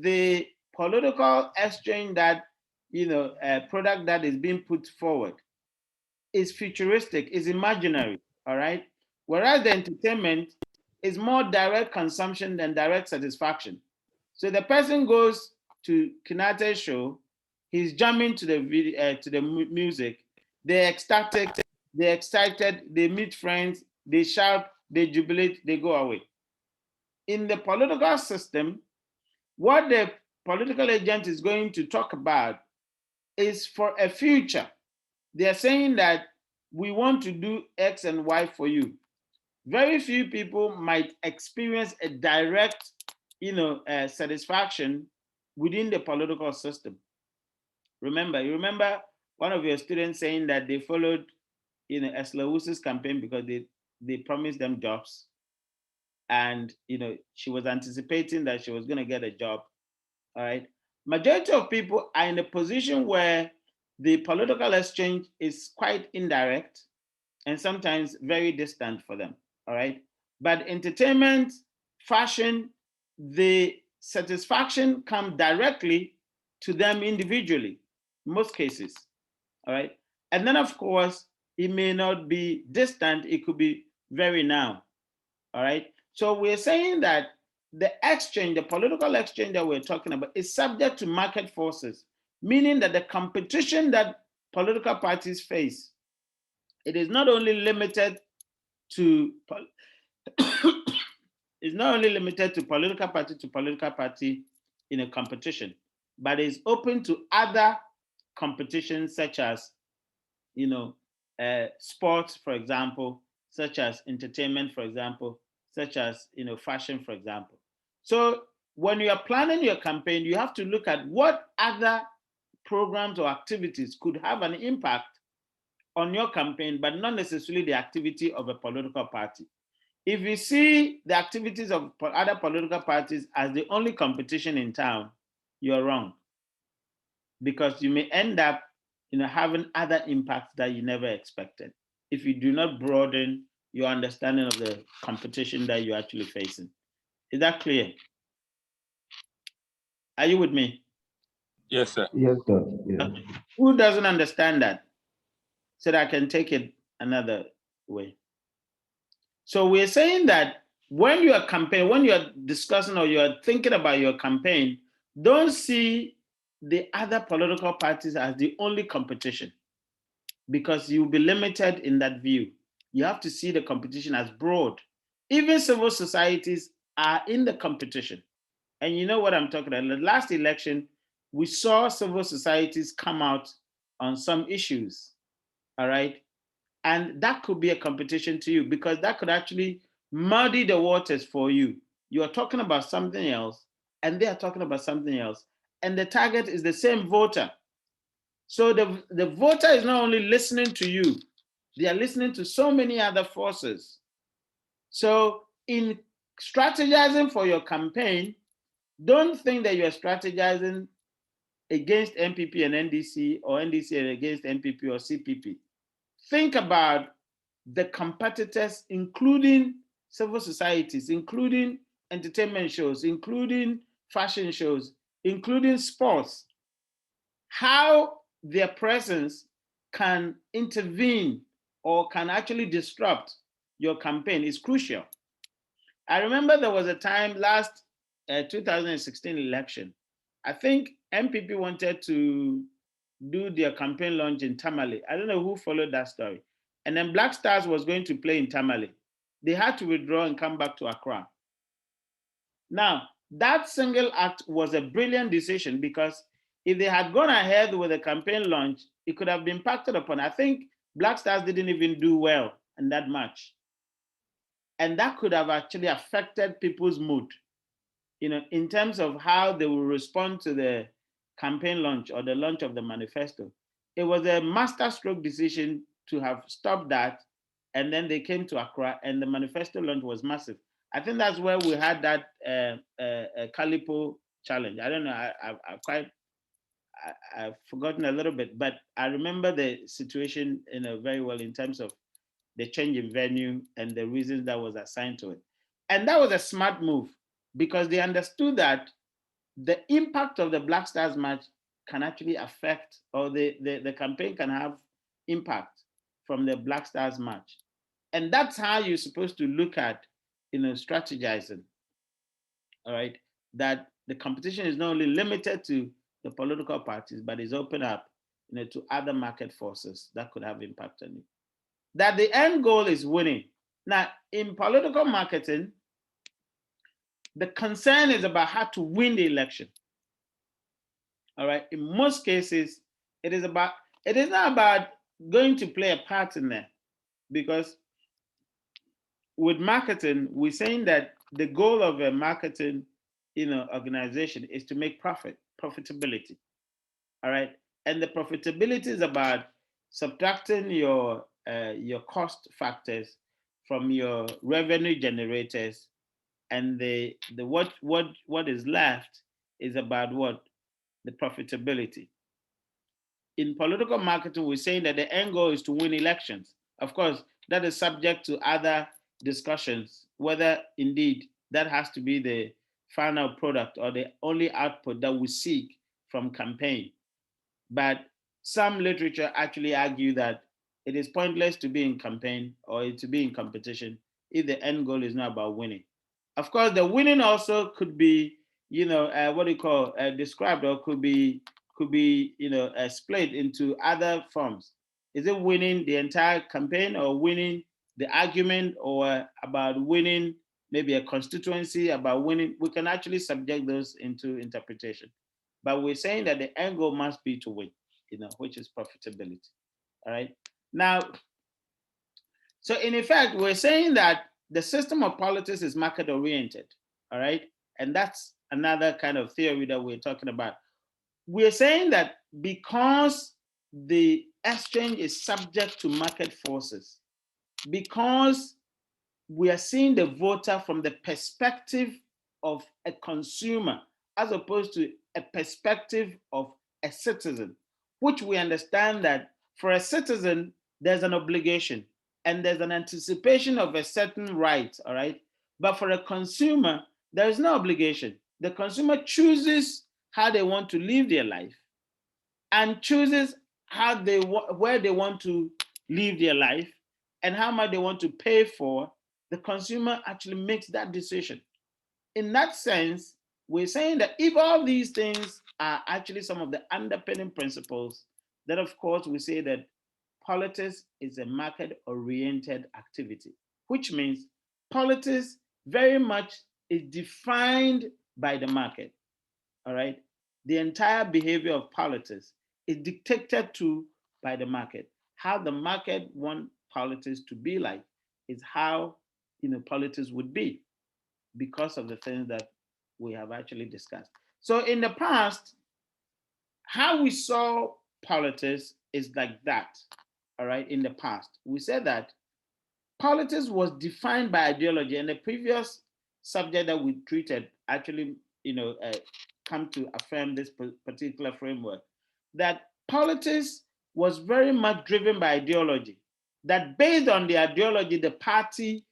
the political exchange that, product that is being put forward is futuristic, is imaginary, all right? Whereas the entertainment is more direct consumption than direct satisfaction. So the person goes to Kinate's show, he's jamming to the video, to the music, they're ecstatic, they're excited, they meet friends, they shout, they jubilate, they go away. In the political system, what the political agent is going to talk about is for a future. They're saying that we want to do X and Y for you. Very few people might experience a direct, satisfaction within the political system. You remember one of your students saying that they followed, Eslawusi's campaign because they promised them jobs, and she was anticipating that she was going to get a job. All right. Majority of people are in a position where the political exchange is quite indirect and sometimes very distant for them. All right. But entertainment, fashion, the satisfaction comes directly to them individually, in most cases. All right. And then, of course, it may not be distant, it could be very now. All right. So we're saying that the exchange, the political exchange that we're talking about, is subject to market forces, meaning that the competition that political parties face, it is not only limited to political party in a competition, but is open to other competitions such as, sports, for example, such as entertainment, for example, such as, fashion, for example. So when you are planning your campaign, you have to look at what other programs or activities could have an impact on your campaign, but not necessarily the activity of a political party. If you see the activities of other political parties as the only competition in town, you're wrong, because you may end up, having other impacts that you never expected if you do not broaden your understanding of the competition that you're actually facing. Is that clear? Are you with me? Yes, sir. Yes, sir. Yes. Who doesn't understand that? So that I can take it another way. So we're saying that when you are campaigning, when you're discussing or you're thinking about your campaign, don't see the other political parties as the only competition, because you'll be limited in that view. You have to see the competition as broad. Even civil societies are in the competition. And you know what I'm talking about. In the last election, we saw civil societies come out on some issues, all right? And that could be a competition to you, because that could actually muddy the waters for you. You are talking about something else, and they are talking about something else. And the target is the same voter. So the voter is not only listening to you, they are listening to so many other forces. So in strategizing for your campaign, don't think that you're strategizing against NPP and NDC, or NDC and against NPP or CPP. Think about the competitors, including civil societies, including entertainment shows, including fashion shows, including sports, how their presence can intervene or can actually disrupt your campaign is crucial. I remember there was a time last 2016 election, I think MPP wanted to do their campaign launch in Tamale. I don't know who followed that story. And then Black Stars was going to play in Tamale. They had to withdraw and come back to Accra. Now, that single act was a brilliant decision, because if they had gone ahead with the campaign launch, it could have been impacted upon. I think Black Stars didn't even do well in that match. And that could have actually affected people's mood, in terms of how they will respond to the campaign launch or the launch of the manifesto. It was a masterstroke decision to have stopped that. And then they came to Accra and the manifesto launch was massive. I think that's where we had that Calipo challenge. I don't know, I've forgotten a little bit, but I remember the situation very well in terms of the change in venue and the reasons that was assigned to it. And that was a smart move because they understood that the impact of the Black Stars March can actually affect, or the campaign can have impact from the Black Stars March. And that's how you're supposed to look at, strategizing, all right? That the competition is not only limited to the political parties, but is open up, to other market forces that could have impact on it. That the end goal is winning. Now, in political marketing, the concern is about how to win the election. All right. In most cases, it is not about going to play a part in there, because with marketing, we're saying that the goal of a marketing, organization is to make profitability. All right. And the profitability is about subtracting your cost factors from your revenue generators, and the what is left is about what? The profitability. In political marketing, we're saying that the end goal is to win elections. Of course, that is subject to other discussions, whether indeed that has to be the final product or the only output that we seek from campaign. But some literature actually argue that it is pointless to be in campaign or to be in competition if the end goal is not about winning. Of course, the winning also could be, described, or could be, split into other forms. Is it winning the entire campaign, or winning the argument, or about winning maybe a constituency, about winning? We can actually subject those into interpretation. But we're saying that the end goal must be to win, which is profitability. All right. Now, so in effect, we're saying that the system of politics is market oriented. All right. And that's another kind of theory that we're talking about. We're saying that because the exchange is subject to market forces, because we are seeing the voter from the perspective of a consumer as opposed to a perspective of a citizen, which we understand that for a citizen, there's an obligation and there's an anticipation of a certain right, all right? But for a consumer, there is no obligation. The consumer chooses how they want to live their life and chooses where they want to live their life and how much they want to pay for. The consumer actually makes that decision. In that sense, we're saying that if all these things are actually some of the underpinning principles, then of course we say that politics is a market-oriented activity, which means politics very much is defined by the market, all right? The entire behavior of politics is dictated to by the market. How the market wants politics to be like is how politics would be, because of the things that we have actually discussed. So in the past, how we saw politics is like that, all right? In the past, we said that politics was defined by ideology, and the previous subject that we treated actually, come to affirm this particular framework, that politics was very much driven by ideology, that based on the ideology, the party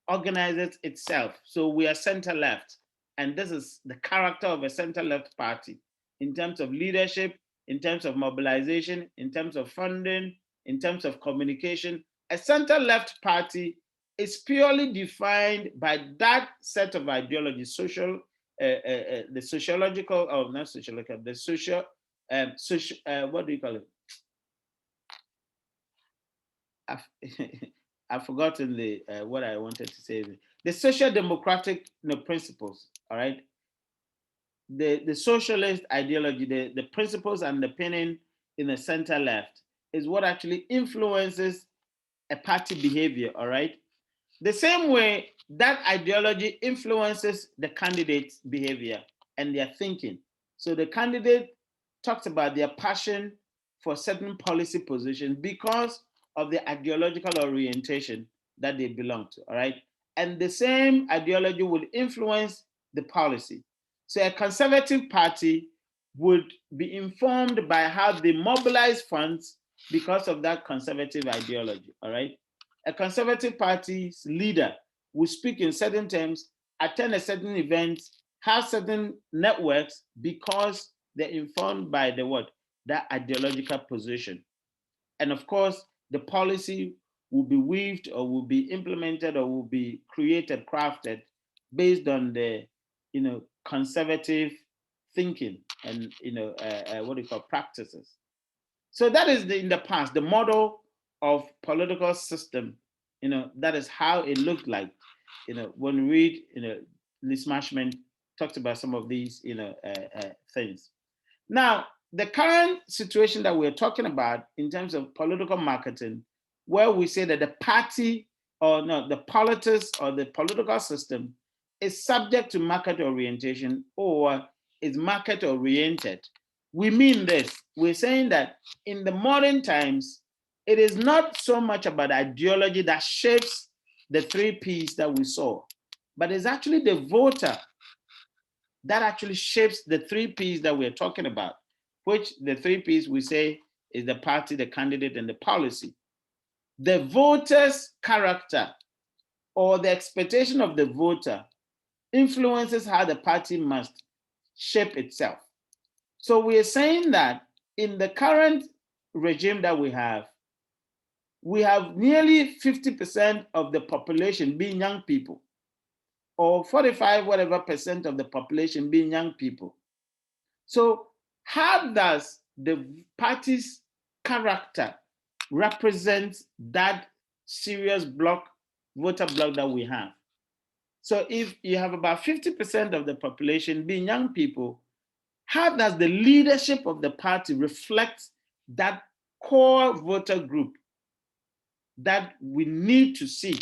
organizes itself. So we are center-left, and this is the character of a center-left party in terms of leadership, in terms of mobilization, in terms of funding, in terms of communication. A center-left party is purely defined by that set of ideologies, the sociological, or not sociological, the social, what do you call it? I've forgotten the what I wanted to say. The social democratic principles, all right? The socialist ideology, the principles underpinning in the center left is what actually influences a party behavior, all right? The same way that ideology influences the candidate's behavior and their thinking. So the candidate talks about their passion for certain policy positions because of the ideological orientation that they belong to, all right? And the same ideology would influence the policy. So a conservative party would be informed by how they mobilize funds because of that conservative ideology, all right? A conservative party's leader will speak in certain terms, attend a certain event, have certain networks because they're informed by the what? That ideological position. And of course, the policy will be weaved or will be implemented or will be created, crafted based on the, conservative thinking and, what do you call practices. So that is in the past, the model of political system, that is how it looked like, when we read, Liz Marshman talked about some of these, things. Now, the current situation that we're talking about in terms of political marketing, where we say that the party or no, the politics or the political system is subject to market orientation or is market oriented. We mean this. We're saying that in the modern times, it is not so much about ideology that shapes the 3 Ps that we saw, but it's actually the voter that actually shapes the 3 Ps that we're talking about, which the 3 Ps we say is the party, the candidate, and the policy. The voter's character or the expectation of the voter influences how the party must shape itself. So we are saying that in the current regime that we have nearly 50% of the population being young people, or 45 whatever percent of the population being young people. So how does the party's character represent that serious voter bloc that we have? So if you have about 50% of the population being young people, how does the leadership of the party reflect that core voter group that we need to see?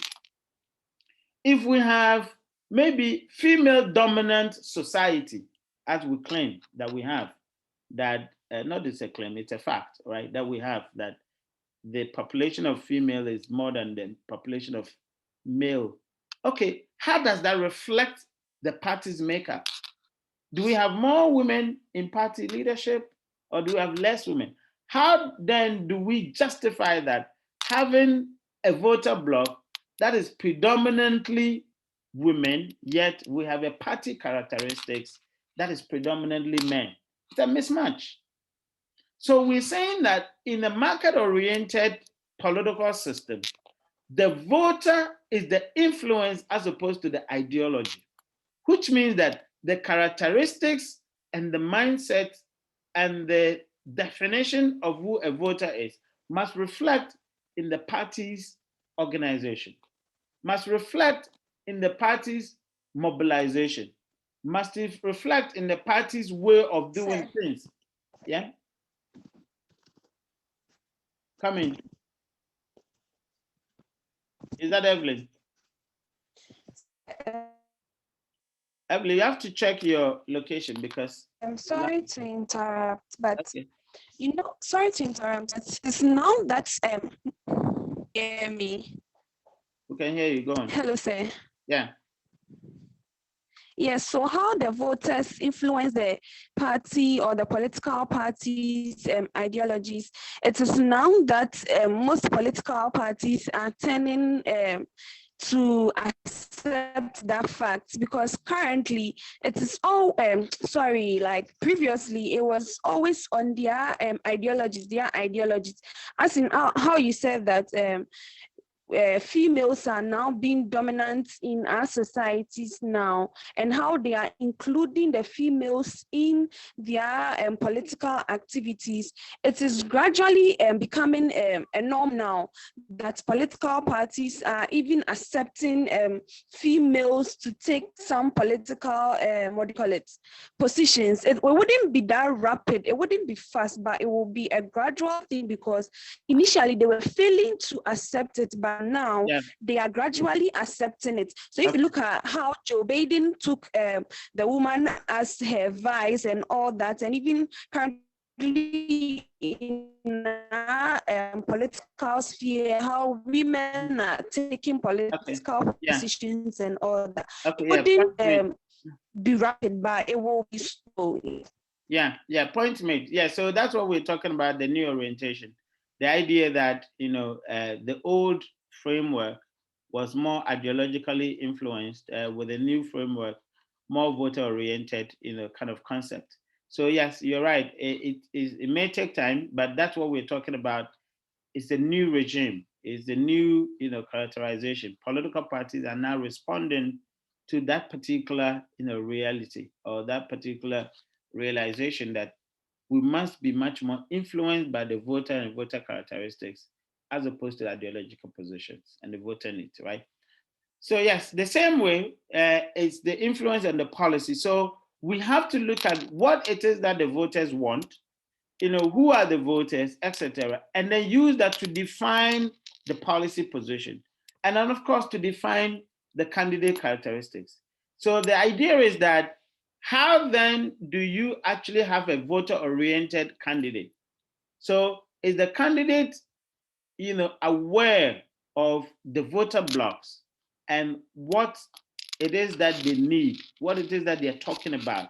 If we have maybe female dominant society, as we claim that we have, that not it's a claim, it's a fact, right? That we have that the population of female is more than the population of male. Okay, how does that reflect the party's makeup? Do we have more women in party leadership or do we have less women? How then do we justify that having a voter bloc that is predominantly women, yet we have a party characteristics that is predominantly men? It's a mismatch. So we're saying that in a market-oriented political system, the voter is the influence as opposed to the ideology, which means that the characteristics and the mindset and the definition of who a voter is must reflect in the party's organization, must reflect in the party's mobilization, must reflect in the party's way of doing things. Yeah? Come in. Is that Evelyn? Evelyn, you have to check your location because I'm sorry to interrupt, but okay. Sorry to interrupt, but it's now that hear me. We can hear you. Go on. Hello, sir. Yeah. Yes, so how the voters influence the party or the political parties' ideologies. It is now that most political parties are turning to accept that fact, because currently it is all like previously it was always on their ideologies, as in how you said that females are now being dominant in our societies now, and how they are including the females in their political activities. It is gradually becoming a norm now that political parties are even accepting females to take some political positions. It wouldn't be that rapid, it wouldn't be fast, but it will be a gradual thing, because initially they were failing to accept it, but now they are gradually accepting it. So if you look at how Joe Biden took the woman as her vice and all that, and even currently in political sphere, how women are taking political positions and all that, wouldn't be rapid, but it will be slow. Point made. So that's what we're talking about, the new orientation. The idea that, the old framework was more ideologically influenced, with a new framework, more voter-oriented, kind of concept. So yes, you're right. It may take time, but that's what we're talking about. It's a new regime. It's the new, characterization. Political parties are now responding to that particular, reality, or that particular realization that we must be much more influenced by the voter and voter characteristics as opposed to ideological positions and the voter needs, right? So yes, the same way, it's the influence and the policy. So we have to look at what it is that the voters want, who are the voters, etc., and then use that to define the policy position. And then, of course, to define the candidate characteristics. So the idea is that how then do you actually have a voter-oriented candidate? So is the candidate, aware of the voter blocks and what it is that they need, what it is that they're talking about?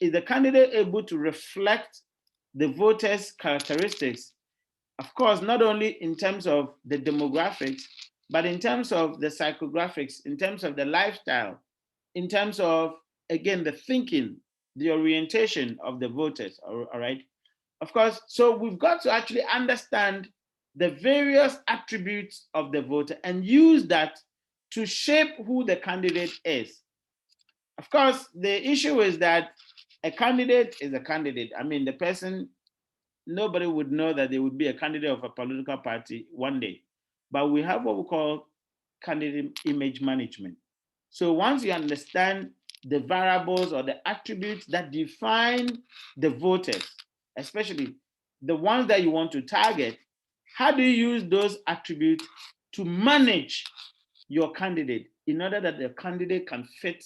Is the candidate able to reflect the voters' characteristics? Of course, not only in terms of the demographics, but in terms of the psychographics, in terms of the lifestyle, in terms of, again, the thinking, the orientation of the voters, all right? Of course, so we've got to actually understand the various attributes of the voter and use that to shape who the candidate is. Of course, the issue is that a candidate is a candidate. I mean, the person, nobody would know that they would be a candidate of a political party one day. But we have what we call candidate image management. So once you understand the variables or the attributes that define the voters, especially the ones that you want to target, how do you use those attributes to manage your candidate in order that the candidate can fit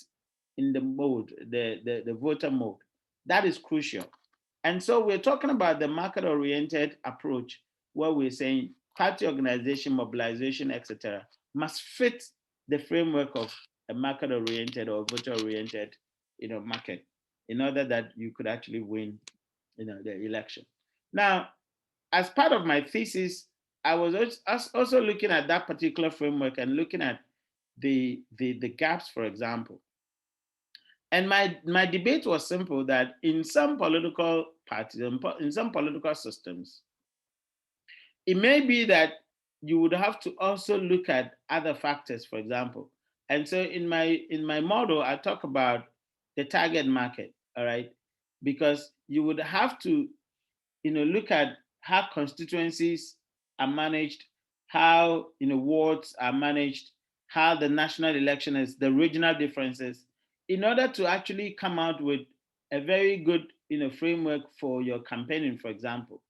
in the mode, the voter mode? That is crucial. And so we're talking about the market-oriented approach, where we're saying party organization, mobilization, etc., must fit the framework of a market-oriented or voter-oriented, market, in order that you could actually win, the election. Now, as part of my thesis, I was also looking at that particular framework and looking at the gaps, for example. And my debate was simple, that in some political parties, in some political systems, it may be that you would have to also look at other factors, for example. And so in my model, I talk about the target market, all right? Because you would have to, look at how constituencies are managed, how, wards are managed, how the national election is, the regional differences, in order to actually come out with a very good, framework for your campaigning, for example.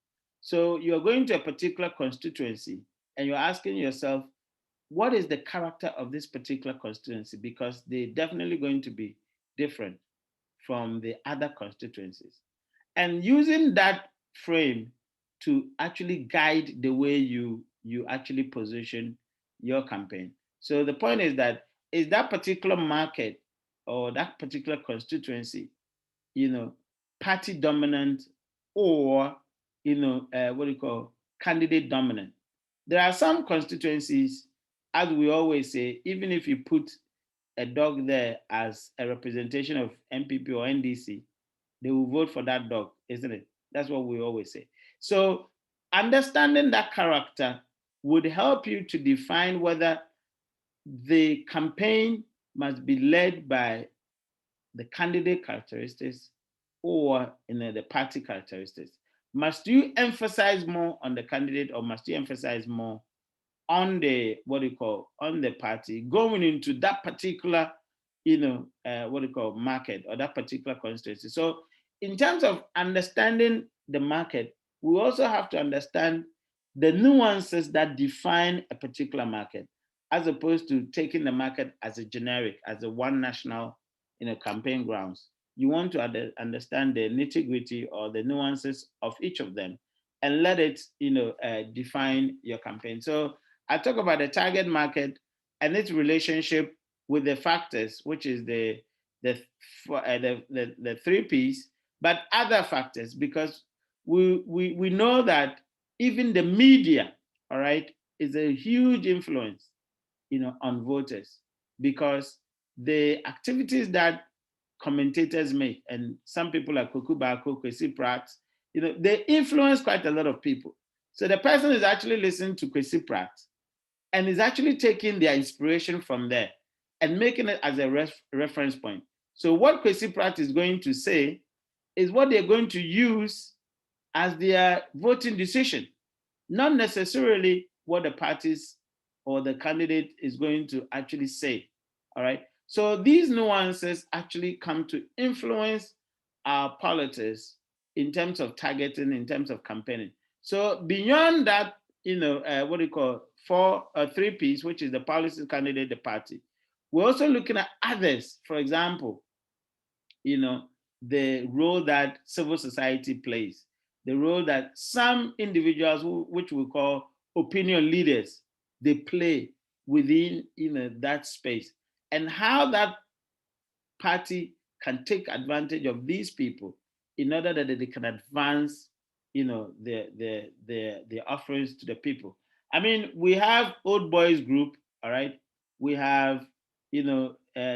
So you're going to a particular constituency and you're asking yourself, what is the character of this particular constituency? Because they're definitely going to be different from the other constituencies. And using that frame to actually guide the way you actually position your campaign. So the point is that particular market or that particular constituency, party dominant or, candidate dominant. There are some constituencies, as we always say, even if you put a dog there as a representation of MPP or NDC, they will vote for that dog, isn't it? That's what we always say. So understanding that character would help you to define whether the campaign must be led by the candidate characteristics or the party characteristics. Must you emphasize more on the candidate, or must you emphasize more on the on the party going into that particular market or that particular constituency? So in terms of understanding the market, we also have to understand the nuances that define a particular market, as opposed to taking the market as a generic, as a one national, campaign grounds. You want to understand the nitty-gritty or the nuances of each of them, and let it, define your campaign. So I talk about the target market and its relationship with the factors, which is the three P's, but other factors, because we know that even the media, all right, is a huge influence, on voters, because the activities that commentators make, and some people like Koku Bako, Kwesi Pratt, they influence quite a lot of people. So the person is actually listening to Kwesi Pratt and is actually taking their inspiration from there and making it as a reference point. So what Kwesi Pratt is going to say is what they're going to use as their voting decision, not necessarily what the parties or the candidate is going to actually say. All right. So these nuances actually come to influence our politics in terms of targeting, in terms of campaigning. So beyond that, what do you call three P's, which is the policy, candidate, the party. We're also looking at others. For example, the role that civil society plays, the role that some individuals, which we call opinion leaders, they play within that space, and how that party can take advantage of these people in order that they can advance the offerings to the people. I mean, we have Old Boys Group, all right. We have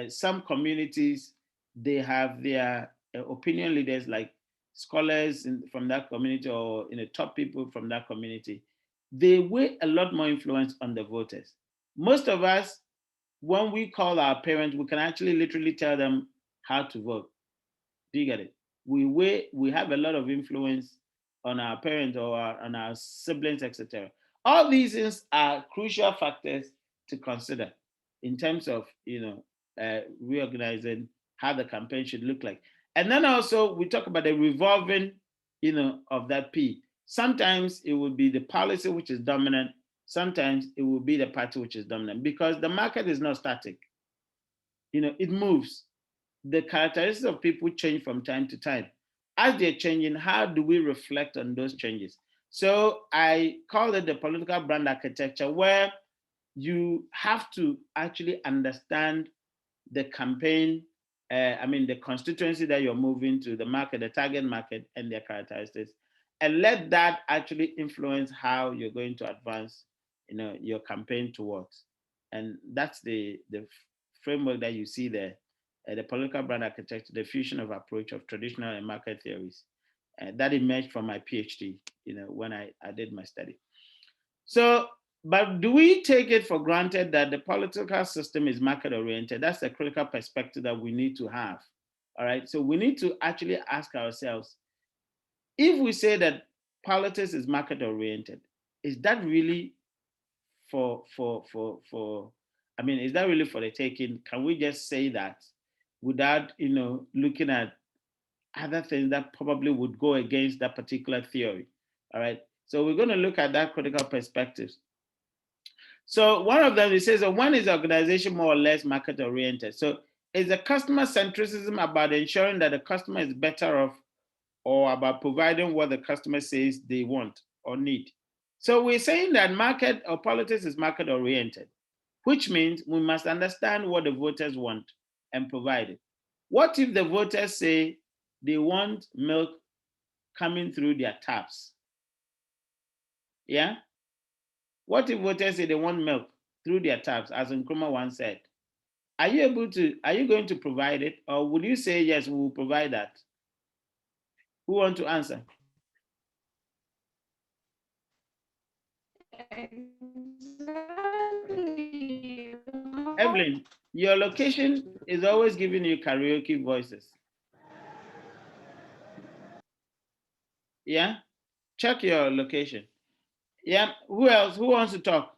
some communities, they have their opinion leaders, like scholars from that community, or top people from that community. They weigh a lot more influence on the voters. Most of us, when we call our parents, we can actually literally tell them how to vote. Do you get it? We have a lot of influence on our parents or on our siblings, etc. All these things are crucial factors to consider in terms of reorganizing how the campaign should look like. And then also we talk about the revolving of that P. Sometimes it will be the policy which is dominant. Sometimes it will be the party which is dominant, because the market is not static. It moves. The characteristics of people change from time to time. As they're changing, how do we reflect on those changes? So I call it the political brand architecture, where you have to actually understand the campaign, the constituency that you're moving to, the market, the target market, and their characteristics, and let that actually influence how you're going to advance your campaign towards. And that's the framework that you see there. The political brand architecture, the fusion of approach of traditional and market theories, that emerged from my PhD, when I did my study. So, but do we take it for granted that the political system is market oriented? That's a critical perspective that we need to have. All right. So we need to actually ask ourselves, if we say that politics is market oriented, is that really is that really for the taking? Can we just say that without looking at other things that probably would go against that particular theory? All right. So we're going to look at that critical perspectives. So one of them, it says, when is the organization more or less market oriented? So is the customer centricism about ensuring that the customer is better off, or about providing what the customer says they want or need? So we're saying that market or politics is market oriented, which means we must understand what the voters want and provide it. What if the voters say they want milk coming through their taps? Yeah? What if voters say they want milk through their taps, as Nkrumah once said? Are you going to provide it, or would you say, yes, we will provide that? Who want to answer? Evelyn, your location is always giving you karaoke voices. Yeah? Check your location. Yeah? Who else? Who wants to talk?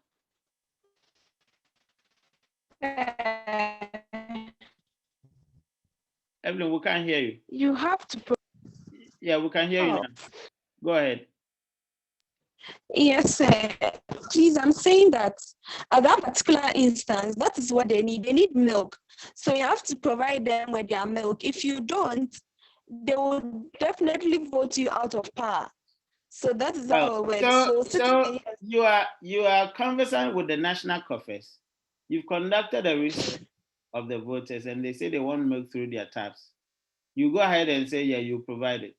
Evelyn, we can't hear you. You have to. Yeah, we can hear you now. Go ahead. Yes, sir. Please, I'm saying that at that particular instance, that is what they need. They need milk. So you have to provide them with their milk. If you don't, they will definitely vote you out of power. So that is how it works. So you are conversant with the national coffers. You've conducted a research of the voters, and they say they want milk through their taps. You go ahead and say, yeah, you provide it.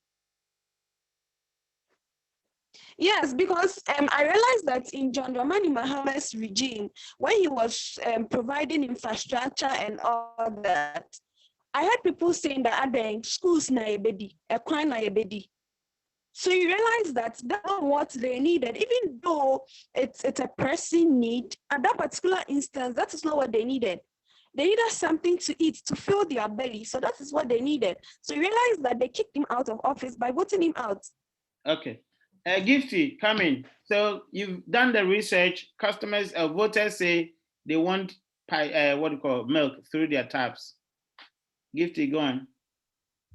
Yes, because I realized that in John Dramani Mahama's regime, when he was providing infrastructure and all that, I heard people saying that at the schools na ebedi, ekwan na ebedi. So you realize that that's not what they needed, even though it's a pressing need. At that particular instance, that is not what they needed. They needed something to eat to fill their belly. So that is what they needed. So you realize that they kicked him out of office by voting him out. Okay. Gifty, come in. So you've done the research. Customers, voters say they want milk through their taps. Gifty, go on.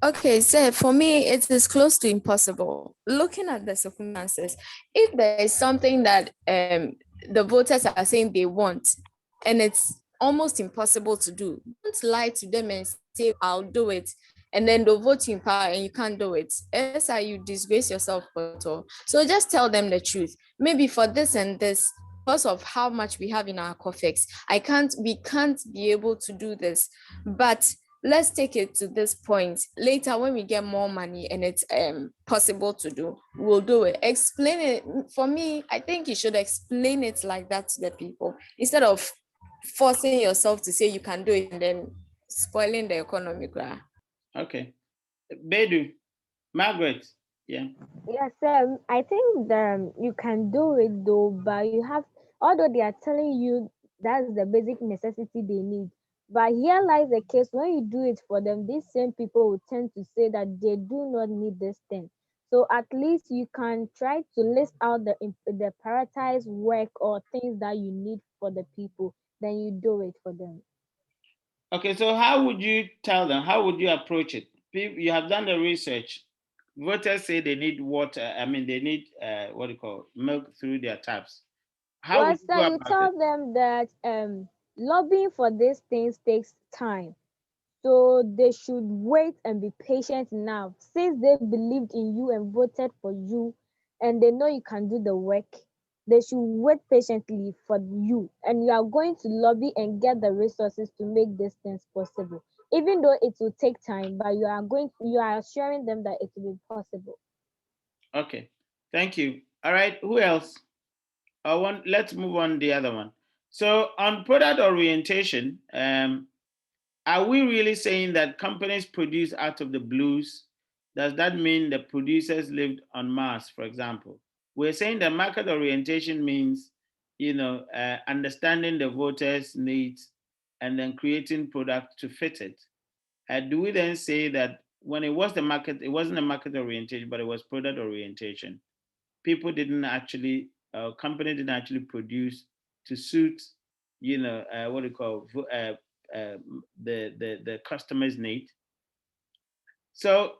Okay, so for me, it is close to impossible. Looking at the circumstances, if there is something that the voters are saying they want, and it's almost impossible to do, don't lie to them and say, I'll do it. And then they'll vote you in power and you can't do it. Else you disgrace yourself. So just tell them the truth. Maybe for this and this, because of how much we have in our coffers, we can't be able to do this. But let's take it to this point. Later, when we get more money and it's possible to do, we'll do it. Explain it. For me, I think you should explain it like that to the people instead of forcing yourself to say you can do it and then spoiling the economy. Okay. Bedu, Margaret, yeah. Yes, I think you can do it though, but you have, although they are telling you that's the basic necessity they need. But here lies the case when you do it for them, these same people will tend to say that they do not need this thing. So at least you can try to list out the prioritized work or things that you need for the people, then you do it for them. Okay, so how would you tell them? How would you approach it? You have done the research. Voters say they need water. I mean, they need milk through their taps. How would you go You about tell it? them that lobbying for these things takes time. So they should wait and be patient now. Since they believed in you and voted for you and they know you can do the work, they should wait patiently for you. And you are going to lobby and get the resources to make these things possible. Even though it will take time, but you are assuring them that it will be possible. Okay, thank you. All right, who else? Let's move on the other one. So on product orientation, are we really saying that companies produce out of the blues? Does that mean the producers lived on Mars, for example? We're saying that market orientation means, understanding the voters' needs and then creating product to fit it. Do we then say that when it was the market, it wasn't a market orientation, but it was product orientation? People didn't actually, company didn't actually produce to suit, the customer's need. So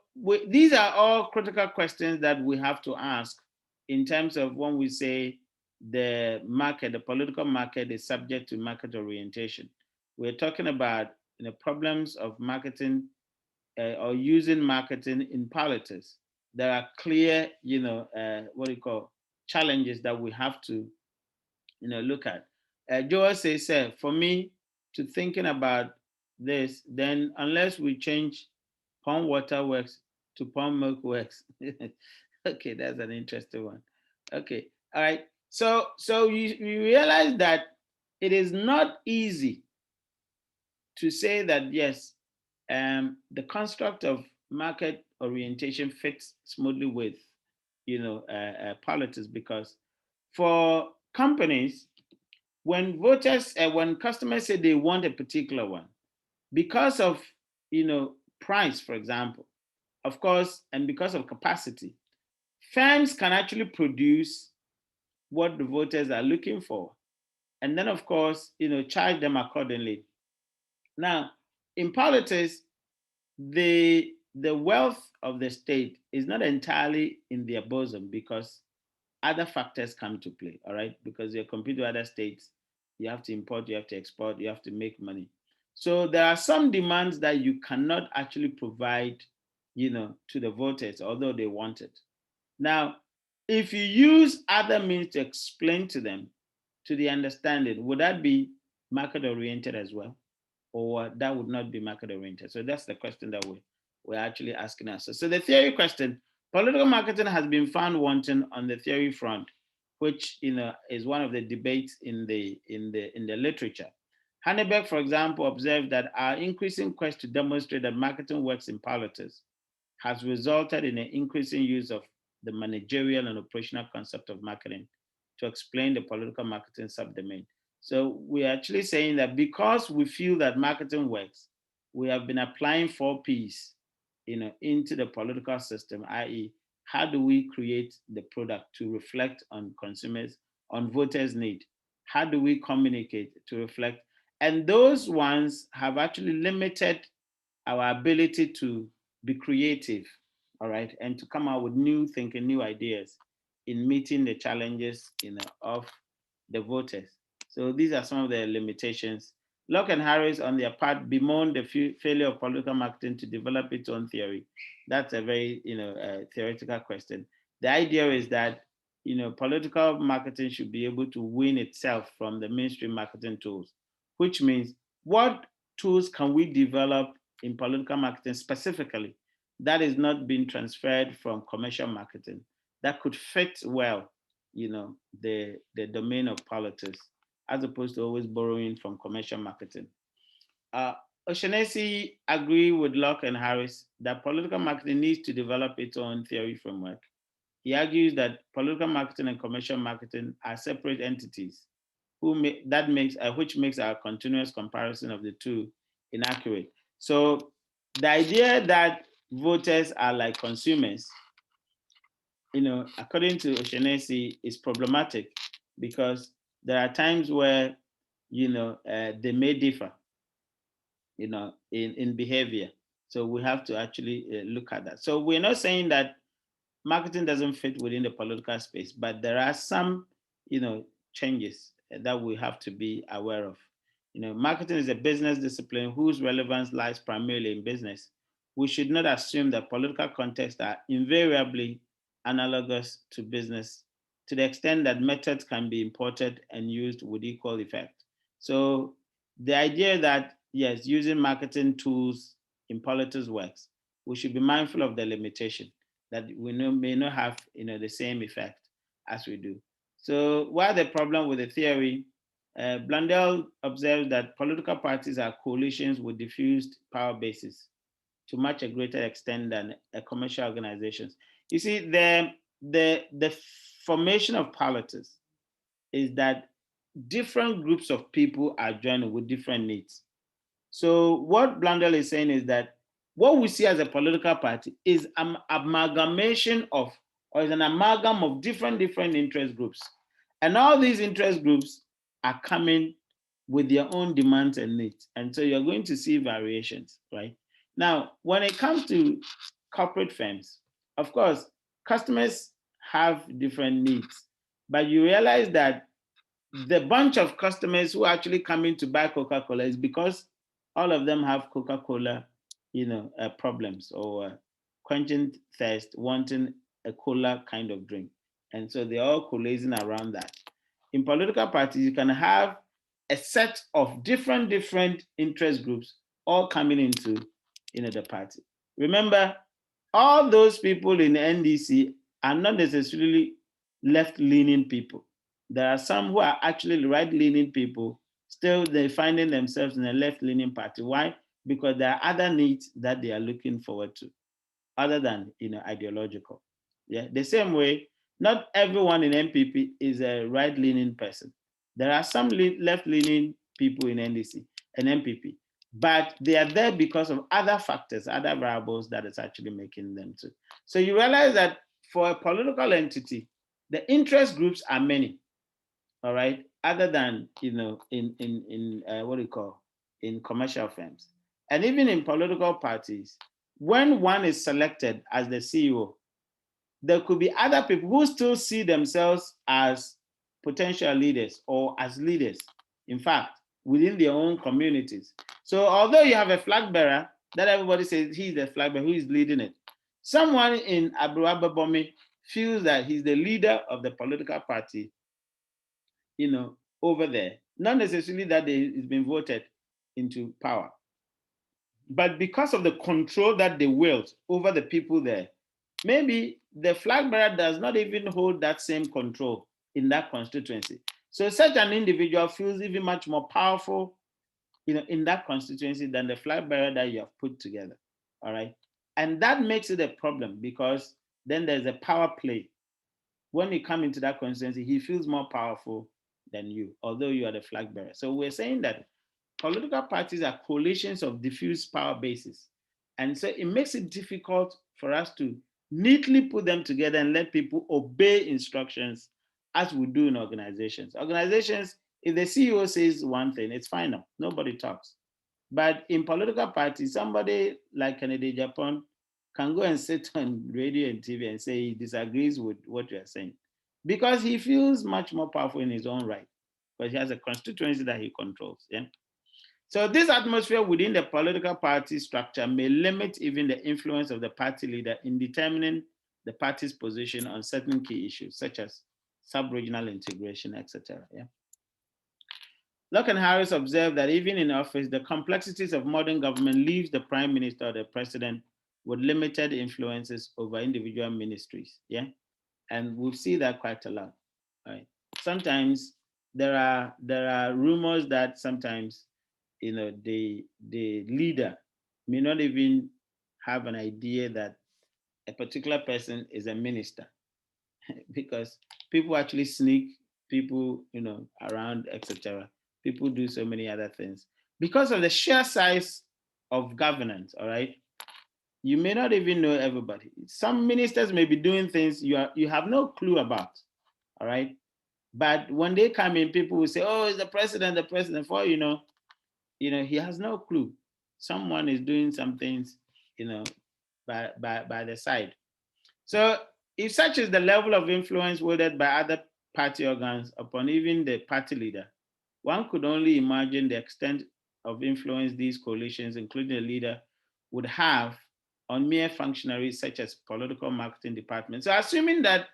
these are all critical questions that we have to ask in terms of when we say the market, the political market is subject to market orientation. We're talking about problems of marketing or using marketing in politics. There are clear, challenges that we have to, look at. Joel says, for me to thinking about this, then unless we change pond water works to pond milk works. Okay, that's an interesting one. Okay, all right. So you realize that it is not easy to say that yes, the construct of market orientation fits smoothly with, politics, because for companies, when when customers say they want a particular one, because of, price, for example, of course, and because of capacity, firms can actually produce what the voters are looking for, and then of course, charge them accordingly. Now, in politics, the wealth of the state is not entirely in their bosom, because other factors come to play, all right? Because you're competing with other states, you have to import, you have to export, you have to make money. So there are some demands that you cannot actually provide, to the voters, although they want it. Now, if you use other means to explain to them, to the understanding, would that be market oriented as well? Or that would not be market oriented? So that's the question that we're actually asking ourselves. So the theory question, political marketing has been found wanting on the theory front, which is one of the debates in the literature. Hanneberg, for example, observed that our increasing quest to demonstrate that marketing works in politics has resulted in an increasing use of the managerial and operational concept of marketing to explain the political marketing subdomain. So we're actually saying that because we feel that marketing works, we have been applying 4 Ps, into the political system, i.e., how do we create the product to reflect on consumers, on voters' need? How do we communicate to reflect? And those ones have actually limited our ability to be creative, all right, and to come out with new thinking, new ideas in meeting the challenges, of the voters. So these are some of the limitations. Locke and Harris, on their part, bemoaned the failure of political marketing to develop its own theory. That's a very, theoretical question. The idea is that, political marketing should be able to win itself from the mainstream marketing tools, which means what tools can we develop in political marketing specifically that is not being transferred from commercial marketing that could fit well, the domain of politics, as opposed to always borrowing from commercial marketing. O'Shaughnessy agree with Locke and Harris that political marketing needs to develop its own theory framework. He argues that political marketing and commercial marketing are separate entities, which makes our continuous comparison of the two inaccurate. So the idea that voters are like consumers, according to O'Shaughnessy, is problematic because there are times where, they may differ, in behavior. So we have to actually look at that. So we're not saying that marketing doesn't fit within the political space, but there are some, changes that we have to be aware of. Marketing is a business discipline whose relevance lies primarily in business. We should not assume that political contexts are invariably analogous to business to the extent that methods can be imported and used with equal effect. So the idea that, yes, using marketing tools in politics works, we should be mindful of the limitation that we may not have, the same effect as we do. So while the problem with the theory, Blundell observes that political parties are coalitions with diffused power bases to much a greater extent than commercial organizations. You see, the formation of politics is that different groups of people are joining with different needs. So what Blundell is saying is that what we see as a political party is an amalgamation of, or is an amalgam of different interest groups. And all these interest groups are coming with their own demands and needs. And so you're going to see variations, right? Now, when it comes to corporate firms, of course, customers have different needs, but you realize that the bunch of customers who are actually coming to buy Coca-Cola is because all of them have Coca-Cola, problems or quenching thirst, wanting a cola kind of drink. And so they're all coalescing around that. In political parties, you can have a set of different interest groups all coming into, the party. Remember, all those people in the NDC are not necessarily left-leaning people. There are some who are actually right-leaning people, still they're finding themselves in a left-leaning party. Why? Because there are other needs that they are looking forward to, other than, ideological. Yeah, the same way, not everyone in MPP is a right-leaning person. There are some left-leaning people in NDC and MPP, but they are there because of other factors, other variables that is actually making them to. So you realize that for a political entity, the interest groups are many, all right, other than, in what do you call, in commercial firms. And even in political parties, when one is selected as the CEO, there could be other people who still see themselves as potential leaders or as leaders, in fact, within their own communities. So although you have a flag bearer that everybody says he's the flag bearer, who is leading it, someone in Abuababomi feels that he's the leader of the political party, over there. Not necessarily that he's been voted into power, but because of the control that they wield over the people there, maybe the flag bearer does not even hold that same control in that constituency. So such an individual feels even much more powerful, in that constituency than the flag bearer that you have put together. All right. And that makes it a problem because then there's a power play. When you come into that constituency, he feels more powerful than you, although you are the flag bearer. So we're saying that political parties are coalitions of diffuse power bases. And so it makes it difficult for us to neatly put them together and let people obey instructions as we do in organizations. Organizations, if the CEO says one thing, it's final, nobody talks. But in political parties, somebody like Kennedy Japan can go and sit on radio and TV and say he disagrees with what you're saying because he feels much more powerful in his own right, because he has a constituency that he controls. Yeah. So this atmosphere within the political party structure may limit even the influence of the party leader in determining the party's position on certain key issues, such as sub-regional integration, etc. Yeah. Locke and Harris observed that even in office, the complexities of modern government leaves the prime minister or the president with limited influences over individual ministries. Yeah, and we'll see that quite a lot. Right. Sometimes there are rumors that sometimes the leader may not even have an idea that a particular person is a minister because people actually sneak people around, etc. People do so many other things because of the sheer size of governance. All right, you may not even know everybody. Some ministers may be doing things you have no clue about. All right, but when they come in, people will say, oh, it's the president. For he has no clue. Someone is doing some things, by the side. So if such is the level of influence wielded by other party organs upon even the party leader, one could only imagine the extent of influence these coalitions, including the leader, would have on mere functionaries such as political marketing departments. So assuming that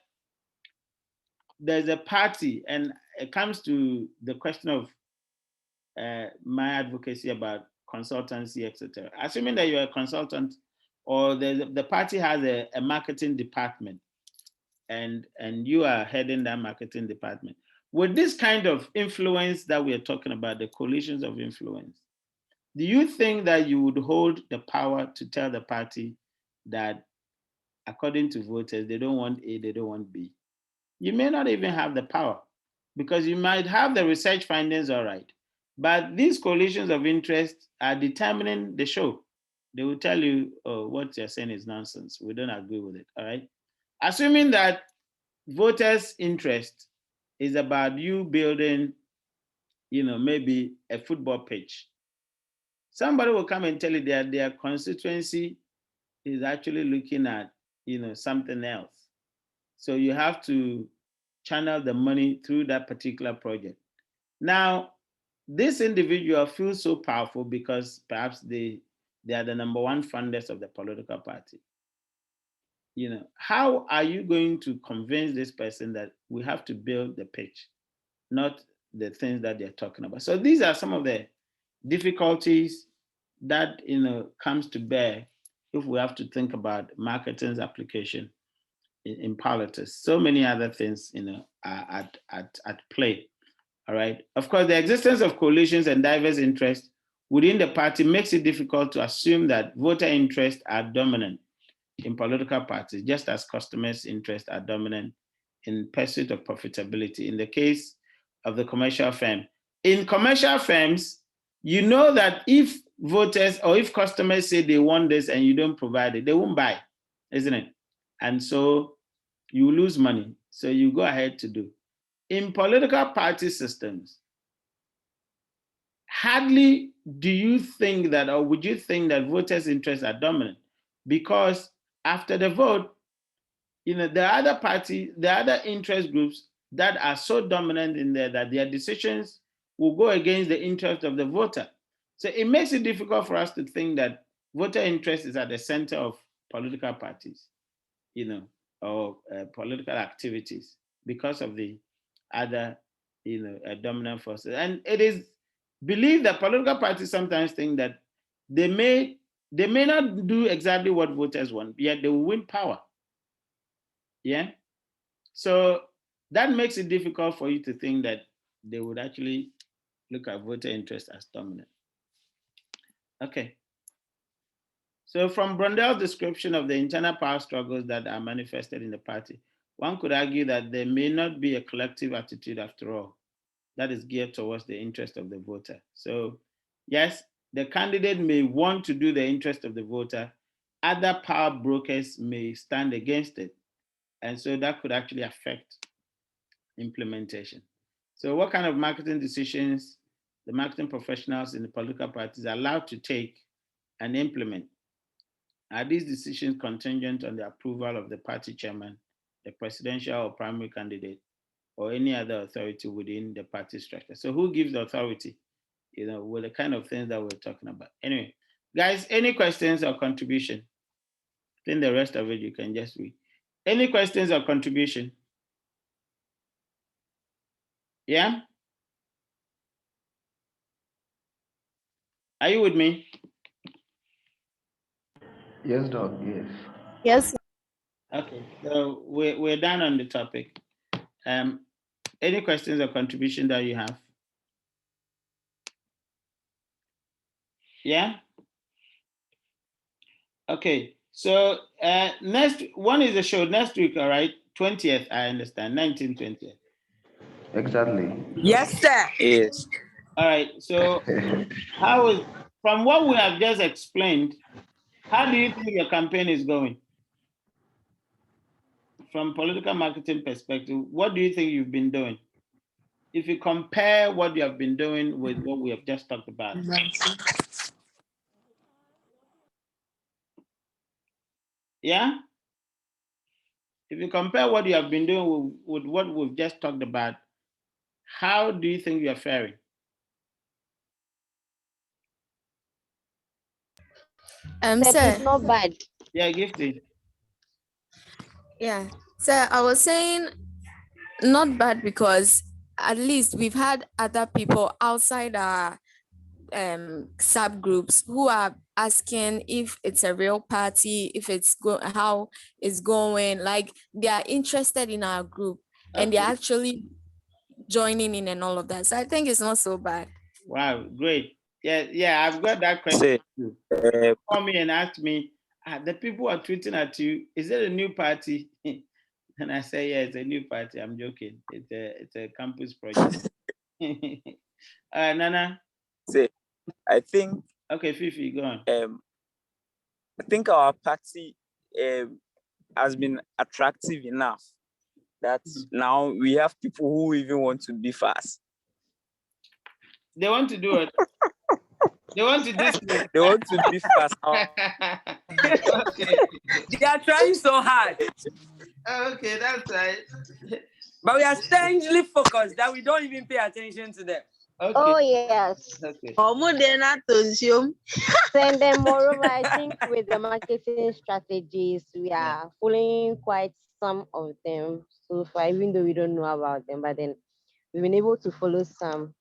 there's a party, and it comes to the question of my advocacy about consultancy, etc. Assuming that you're a consultant or the party has a marketing department and you are heading that marketing department, with this kind of influence that we are talking about, the coalitions of influence, do you think that you would hold the power to tell the party that according to voters, they don't want A, they don't want B? You may not even have the power because you might have the research findings, all right, but these coalitions of interest are determining the show. They will tell you, oh, what you're saying is nonsense. We don't agree with it, all right? Assuming that voters' interest is about you building, maybe a football pitch. Somebody will come and tell you that their constituency is actually looking at, something else. So you have to channel the money through that particular project. Now, this individual feels so powerful because perhaps they are the number one funders of the political party. How are you going to convince this person that we have to build the pitch, not the things that they're talking about? So these are some of the difficulties that comes to bear if we have to think about marketing's application in politics. So many other things are at play. All right. Of course, the existence of coalitions and diverse interests within the party makes it difficult to assume that voter interests are dominant in political parties, just as customers' interests are dominant in pursuit of profitability. In the case of the commercial firm, in commercial firms, you know that if voters or if customers say they want this and you don't provide it, they won't buy, isn't it? And so you lose money. So you go ahead to do. In political party systems, hardly do you think that, or would you think that voters' interests are dominant? Because after the vote, the other party, the other interest groups that are so dominant in there that their decisions will go against the interest of the voter. So it makes it difficult for us to think that voter interest is at the center of political parties, or political activities because of the other, dominant forces. And it is believed that political parties sometimes think that they may not do exactly what voters want, yet they will win power. Yeah. So that makes it difficult for you to think that they would actually look at voter interest as dominant. Okay. So from Brundel's description of the internal power struggles that are manifested in the party, one could argue that there may not be a collective attitude after all that is geared towards the interest of the voter. So yes, the candidate may want to do the interest of the voter. Other power brokers may stand against it. And so that could actually affect implementation. So what kind of marketing decisions the marketing professionals in the political parties are allowed to take and implement? Are these decisions contingent on the approval of the party chairman, the presidential or primary candidate, or any other authority within the party structure? So who gives the authority, with the kind of things that we're talking about? Anyway, guys, any questions or contribution? I think the rest of it you can just read. Any questions or contribution? Yeah? Are you with me? Yes, Doc, yes. Yes. Okay, so we're done on the topic. Any questions or contribution that you have? Yeah? Okay, so next one is the show next week, all right? 20th, I understand, 19th, 20th. Exactly. Yes, sir. Yes. All right, so from what we have just explained, how do you think your campaign is going? From political marketing perspective, what do you think you've been doing? If you compare what you have been doing with what we have just talked about. Yeah? If you compare what you have been doing with what we've just talked about, how do you think you're faring? It's not bad. Yeah, Gifty. Yeah. So I was saying not bad because at least we've had other people outside our subgroups who are asking if it's a real party, if it's how it's going, like they are interested in our group and they're actually joining in and all of that. So I think it's not so bad. Wow, great. Yeah, I've got that question too. Call me and ask me, the people are tweeting at you, is it a new party? And I say, yeah, it's a new party. I'm joking. It's a campus project. Nana? Say, I think. Okay, Fifi, go on. I think our party has been attractive enough that now we have people who even want to beef us. They want to do it. They want to do it. They want to beef us. Okay. They are trying so hard. Okay, that's right. But we are strangely focused that we don't even pay attention to them. Okay. Oh, yes. Okay. And then moreover, I think with the marketing strategies, we are following quite some of them so far, even though we don't know about them, but then we've been able to follow some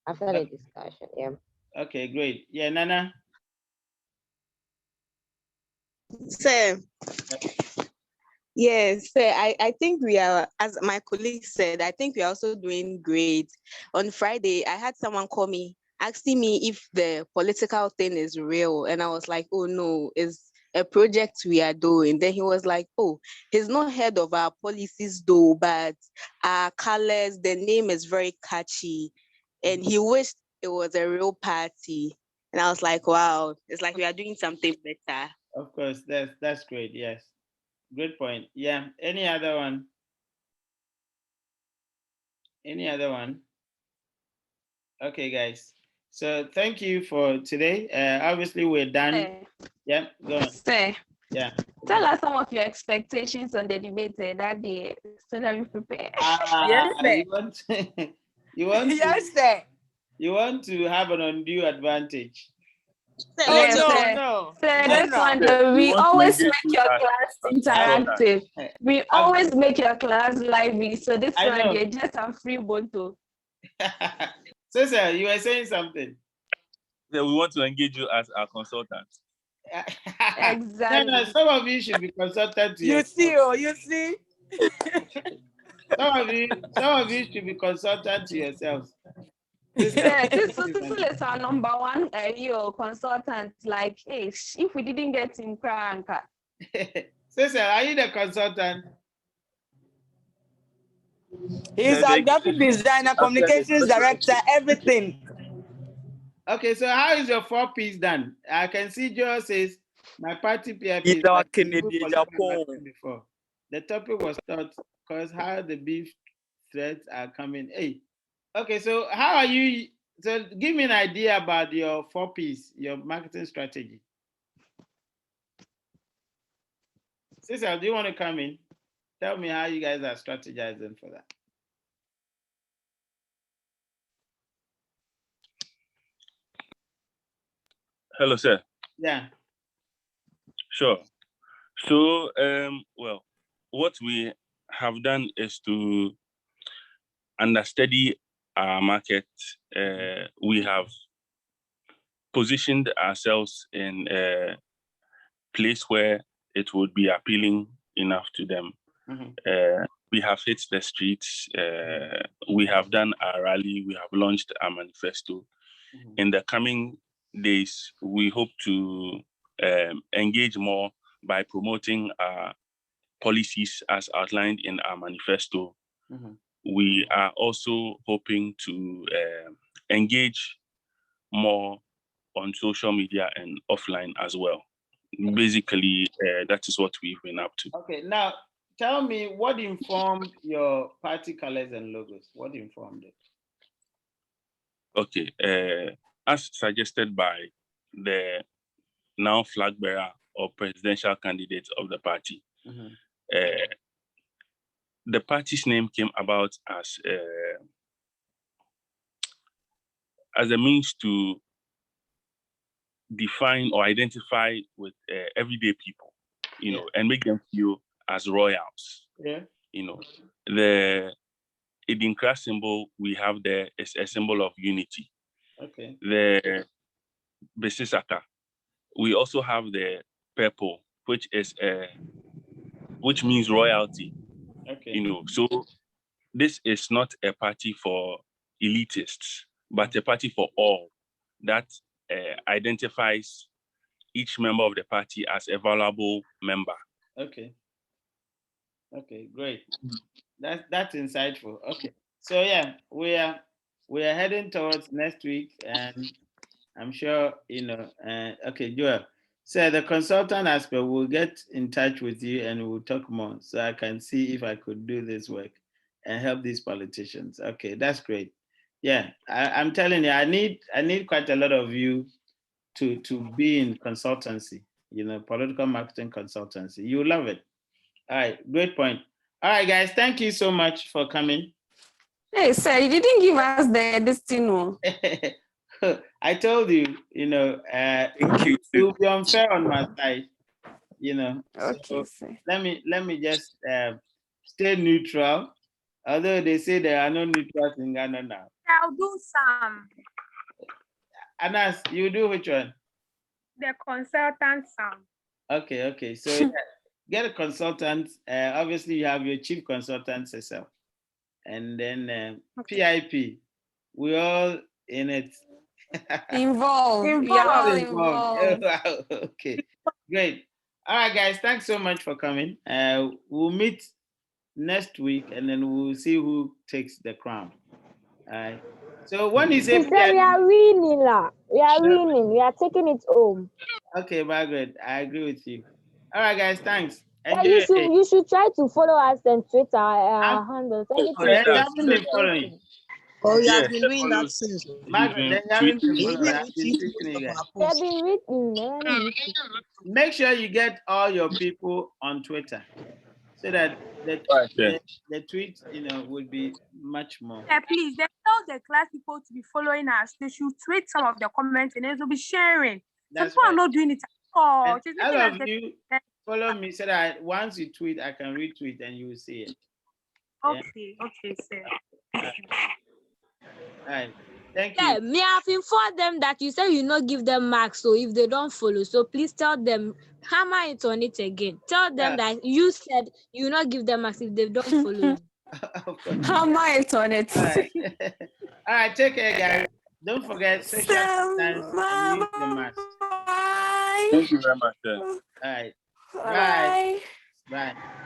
after the discussion. Yeah. Okay, great. Yeah, Nana? So, yes, so I think we are, as my colleague said, I think we are also doing great. On Friday, I had someone call me asking me if the political thing is real. And I was like, oh no, it's a project we are doing. Then he was like, oh, he's not heard of our policies though, but our colors, the name is very catchy. And he wished it was a real party. And I was like, wow, it's like we are doing something better. Of course, that's great. Yes. Good point. Yeah. Any other one? Any other one? Okay, guys. So thank you for today. Obviously, we're done. Yeah, go on. Yeah. Tell us some of your expectations on the debate that day, so that we prepare. Yes, sir. You want you want Yes, to, sir. you want to have an undue advantage. So Oh, let's Yes, no, sir. no. So No, this no. one, We we want to always engage make you your as class a consultant. interactive. We I'm- always make your class lively. So this I one, know. they just a free bottle. So, sir, you were saying something. Yeah, we want to engage you as our consultant. Exactly. No, some of you should be consultant to You yourself. see, oh, you see. Some of you should be consultant to yourselves. Yeah, this is our number one consultant. Like, hey, if we didn't get in Kranka. So, sir, are you the consultant? He's a graphic designer, communications director, everything. Okay, so how is your 4Ps done? I can see Joe says my party PIP It's is our like Canadian Japan. before. The topic was taught because how the beef threats are coming. Hey, okay, so how are you? So give me an idea about your 4Ps, your marketing strategy. Cecil, do you want to come in? Tell me how you guys are strategizing for that. Hello, sir. Yeah. Sure. So, well, what we have done is to understudy our market. We have positioned ourselves in a place where it would be appealing enough to them. We have hit the streets. We have done our rally. We have launched our manifesto. In the coming days, we hope to engage more by promoting our policies as outlined in our manifesto. We are also hoping to engage more on social media and offline as well. Basically, that is what we've been up to. Okay, now tell me what informed your party colors and logos? What informed it? Okay, as suggested by the now flag bearer or presidential candidate of the party, the party's name came about as a means to define or identify with everyday people, you know, and make them feel as royals. Yeah. You know, the Idinkra symbol we have there is a symbol of unity. Okay. The Besisaka, we also have the purple, which means royalty. Okay. You know, so this is not a party for elitists, but a party for all that identifies each member of the party as a valuable member. Okay. Okay, great. That's insightful. Okay. So yeah, we are heading towards next week, and I'm sure okay, Joel. So the consultant aspect, we'll get in touch with you and we'll talk more, so I can see if I could do this work and help these politicians. Okay, that's great. Yeah, I'm telling you, I need quite a lot of you to be in consultancy. You know, political marketing consultancy. You love it. All right, great point. All right, guys, thank you so much for coming. Hey, sir, you didn't give us the destiny. I told you, it will be unfair on my side, Okay, so sir. let me just stay neutral. Although they say there are no neutrals in Ghana now. I'll do some. Anas, you do which one? The consultant some. Okay. So yeah, get a consultant. Obviously, you have your chief consultant yourself, and then PIP. We're all in it. Involved. We are all involved. Wow. Okay, great. All right, guys. Thanks so much for coming. We'll meet next week, and then we'll see who takes the crown. All right. So when you say He said we are winning, la. We are winning. We are taking it home. Okay, Margaret, I agree with you. All right, guys. Thanks. Yeah, you should try to follow us on Twitter. Handles. I haven't been following. Oh, you have Yes, been they doing follow. that since. Margaret, they Tweet haven't been me. following. Even I've been retweet tweeting you most of guys. our They've posts. been written. They haven't Make sure you get all your people on Twitter so that Right, yeah. the tweet, would be much more. Please, they tell the class people to be following us. They should tweet some of the comments and they will be sharing. That's Some people right. are not doing it at all. And Just all looking of at the- you follow me so that once you tweet, I can retweet and you will see it. Yeah? Okay, sir. All right. Thank Yeah, you. me have informed them that you say you not give them marks, so if they don't follow, so please tell them, hammer it on it again. Tell them that you said you not give them marks if they don't follow you. Of course. Hammer it on it. All right. All right. Take care, guys. Don't forget social distance and use the mask. Thank you very much, sir. All right. Bye. Bye. Bye.